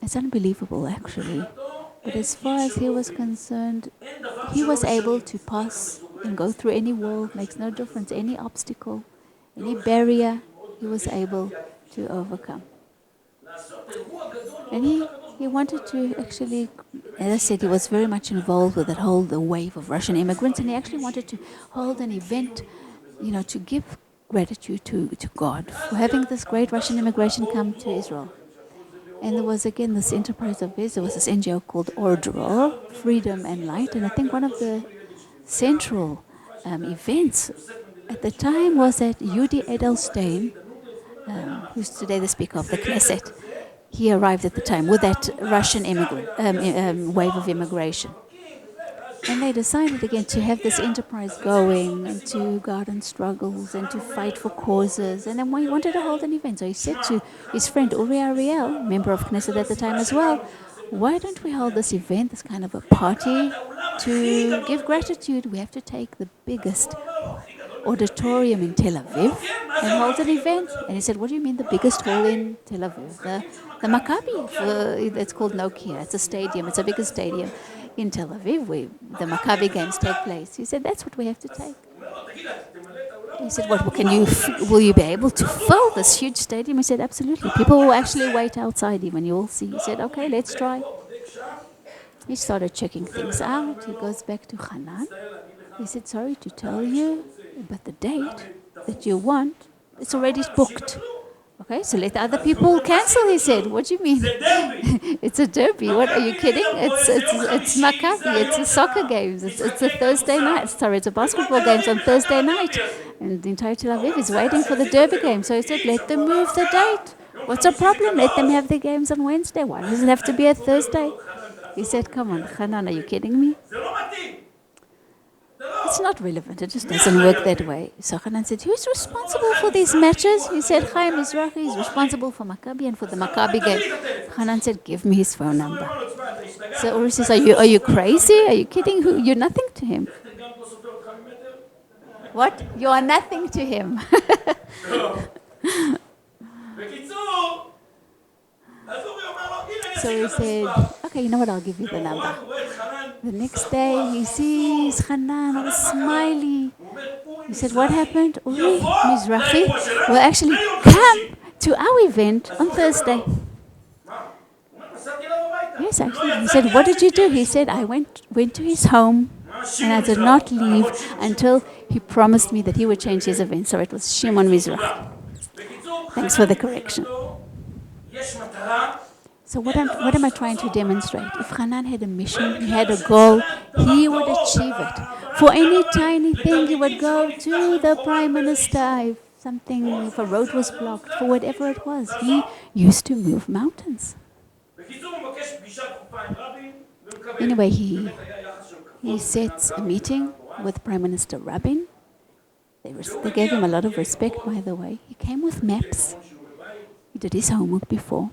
it's unbelievable actually. But as far as he was concerned, he was able to pass and go through any wall, makes no difference, any obstacle, any barrier, he was able to overcome. And he wanted to actually, as I said, he was very much involved with the wave of Russian immigrants, and he actually wanted to hold an event, to give gratitude to God for having this great Russian immigration come to Israel. And there was again this enterprise of his. There was this NGO called Ordro, Freedom and Light. And I think one of the central events at the time was that Yudi Edelstein, who's today the Speaker of the Knesset, he arrived at the time with that Russian wave of immigration. And they decided again to have this enterprise going and to garden struggles and to fight for causes. And then he wanted to hold an event. So he said to his friend Uri Ariel, member of Knesset at the time as well, why don't we hold this event, this kind of a party, to give gratitude? We have to take the biggest auditorium in Tel Aviv and hold an event. And he said, what do you mean the biggest hall in Tel Aviv? The Maccabi, it's called Nokia. It's a stadium. It's a bigger stadium in Tel Aviv where the Maccabi games take place. He said, that's what we have to take. He said, will you be able to fill this huge stadium? He said, absolutely. People will actually wait outside even, you will see. He said, okay, let's try. He started checking things out. He goes back to Hanan. He said, sorry to tell you, but the date that you want, it's already booked. Okay, so let the other people cancel, he said. What do you mean? It's a derby. What, are you kidding? It's Maccabi. It's a soccer games. It's a Thursday night. Sorry, it's a basketball games on Thursday night. And the entire Tel Aviv is waiting for the derby game. So he said, let them move the date. What's the problem? Let them have their games on Wednesday. Why does it have to be a Thursday? He said, come on, Hanan, are you kidding me? It's not relevant. It just doesn't work that way. So Hanan said, who's responsible for these matches? He said, Chaim Mizrahi is responsible for Maccabi and for the Maccabi game. Hanan said, give me his phone number. So Uri says, are you crazy? Are you kidding? You're nothing to him. What? You are nothing to him. So he said, okay, you know what, I'll give you the number. The next day he sees Hanan all smiley. He said, what happened? Uri Mizrahi will actually come to our event on Thursday. Yes, actually. He said, what did you do? He said, I went to his home and I did not leave until he promised me that he would change his event. So it was Shimon Mizrahi. Thanks for the correction. So what am I trying to demonstrate? If Hanan had a mission, he had a goal, he would achieve it. For any tiny thing, he would go to the Prime Minister. If a road was blocked, for whatever it was, he used to move mountains. Anyway, he sets a meeting with Prime Minister Rabin. They gave him a lot of respect, by the way. He came with maps. He did his homework before.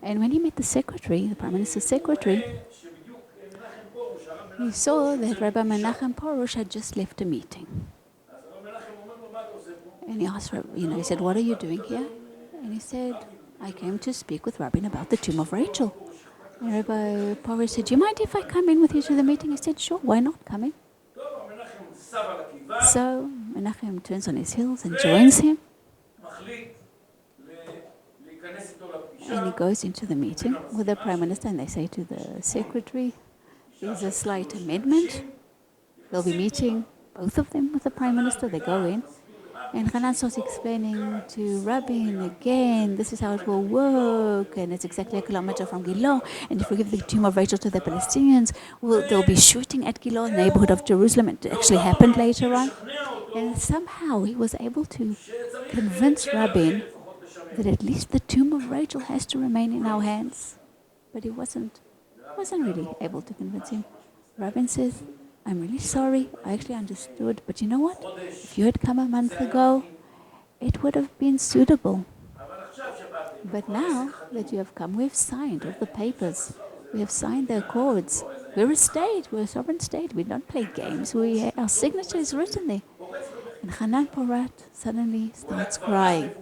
And when he met the secretary, the Prime Minister's secretary, he saw that Rabbi Menachem Porush had just left a meeting. And he asked, he said, what are you doing here? And he said, I came to speak with Rabin about the tomb of Rachel. And Rabbi Porush said, do you mind if I come in with you to the meeting? He said, sure, why not? Come in. So Menachem turns on his heels and joins him. And he goes into the meeting with the Prime Minister, and they say to the secretary, there's a slight amendment. They'll be meeting, both of them, with the Prime Minister. They go in, and Hanan starts explaining to Rabin again, this is how it will work, and it's exactly a kilometer from Gilo, and if we give the tomb of Rachel to the Palestinians, they'll be shooting at Gilo, neighborhood of Jerusalem. It actually happened later on. And somehow he was able to convince Rabin that at least the tomb of Rachel has to remain in our hands. But he wasn't really able to convince him. Rabin says, I'm really sorry, I actually understood, but you know what? If you had come a month ago, it would have been suitable. But now that you have come, we've signed all the papers. We have signed the accords. We're a state, we're a sovereign state. We don't play games. Our signature is written there. And Hanan Porat suddenly starts crying.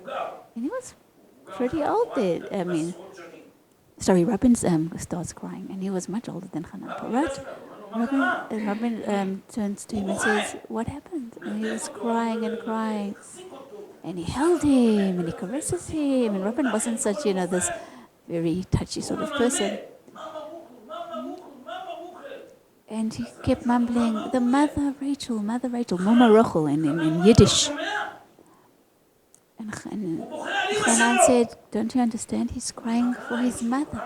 And he was pretty old there. Rabin starts crying, and he was much older than Hanan Porat. Rabin turns to him and says, what happened? And he was crying and crying. And he held him, and he caresses him. And Rabin wasn't such, this very touchy sort of person. And he kept mumbling, the Mother Rachel, Mama Rochel in Yiddish. And Hanan said, don't you understand? He's crying for his mother.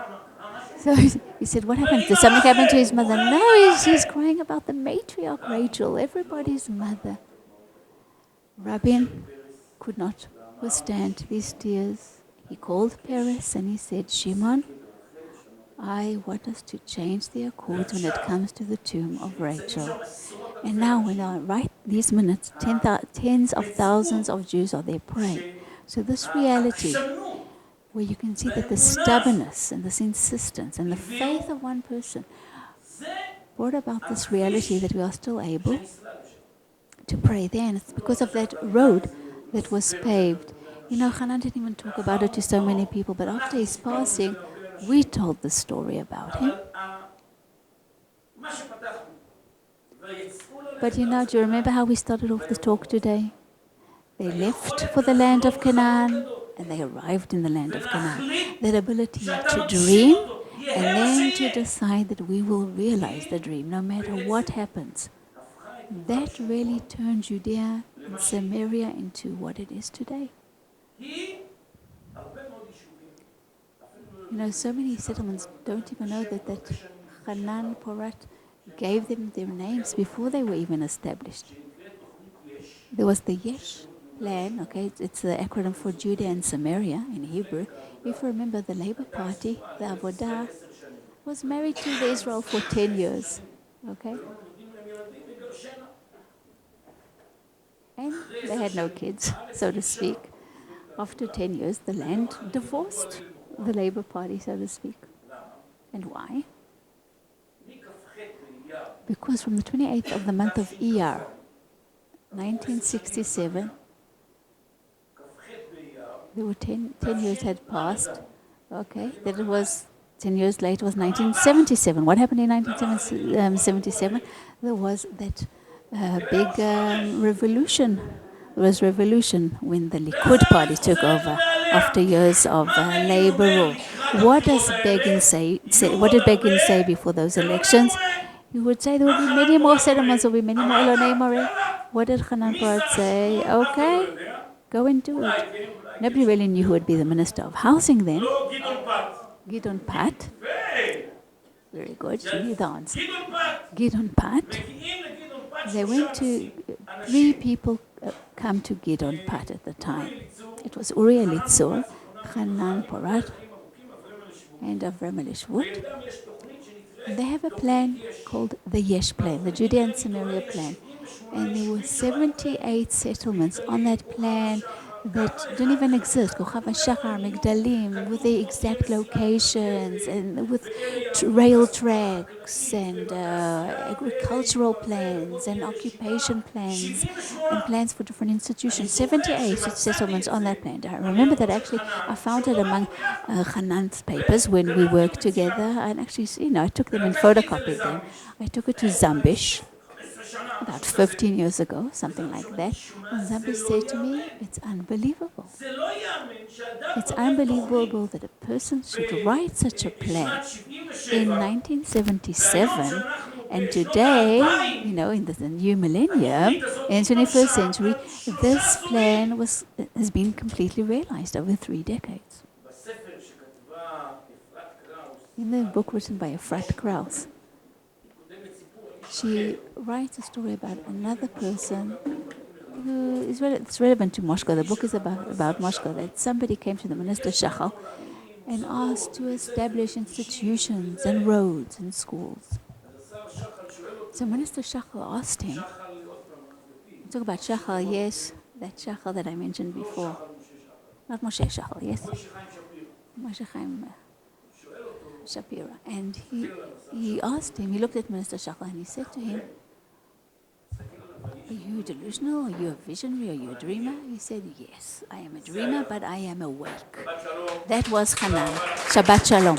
So he said, what happened? Did something happen to his mother? No, he's crying about the matriarch Rachel, everybody's mother. Rabin could not withstand these tears. He called Peres and he said, Shimon, I want us to change the accords when it comes to the tomb of Rachel. And now when I write these minutes, tens of thousands of Jews are there praying. So this reality, where you can see that the stubbornness and this insistence and the faith of one person brought about this reality that we are still able to pray there. And it's because of that road that was paved. Hanan didn't even talk about it to so many people, but after his passing, we told the story about him. But do you remember how we started off the talk today? They left for the land of Canaan, and they arrived in the land of Canaan. That ability to dream, and then to decide that we will realize the dream, no matter what happens. That really turned Judea and Samaria into what it is today. So many settlements don't even know that Hanan Porat gave them their names before they were even established. there was the Yesh plan, okay, it's the acronym for Judea and Samaria in Hebrew. If you remember, the Labour Party, the Avodah, was married to the Israel for 10 years, okay? And they had no kids, so to speak. After 10 years, the land divorced the Labour Party, so to speak. And why? Because from the 28th of the month of Iyar, 1967, there were 10 years had passed, okay? That it was 10 years later was 1977. What happened in 1977? There was that big revolution. There was revolution when the Likud party took over after years of labor rule. What does Begin say? What did Begin say before those elections? He would say there would be many more settlements, there would be many more Elonei Moreh. What did Hanan Porat say? Okay, go and do it. Nobody really knew who would be the Minister of Housing then. Gidon Pat. Very good, you knew the answer. Gidon Pat. They went to, 3 people come to Gidon Pat at the time. It was Uri Elitzur, Hanan Porat, and Avram Elishvut. They have a plan called the Yesh plan, the Judea and Samaria plan. And there were 78 settlements on that plan that didn't even exist. Kochav HaShachar, Migdalim, with the exact locations and with rail tracks and agricultural plans and occupation plans and plans for different institutions. 78 settlements on that plan. I remember that actually I found it among Hanan's papers when we worked together, and actually, I took them and photocopied them. I took it to Zambish about 15 years ago, something like that. And Zambish said to me, it's unbelievable. It's unbelievable that a person should write such a plan in 1977, and today, in the new millennium, in the 21st century, this plan has been completely realized over 3 decades. In the book written by Efrat Krauss, she writes a story about another person who it's relevant to Moscow. The book is about Moscow, that somebody came to the Minister Shachal and asked to establish institutions and roads and schools. So Minister Shachal asked him, talk about Shachal, yes, that Shachal that I mentioned before. Not Moshe Shachal, yes? Moshe Haim Shapira. And he asked him, he looked at Minister Shachal and he said to him, are you delusional? Are you a visionary? Are you a dreamer? He said, yes, I am a dreamer, but I am awake. That was Hanan. Shabbat Shalom.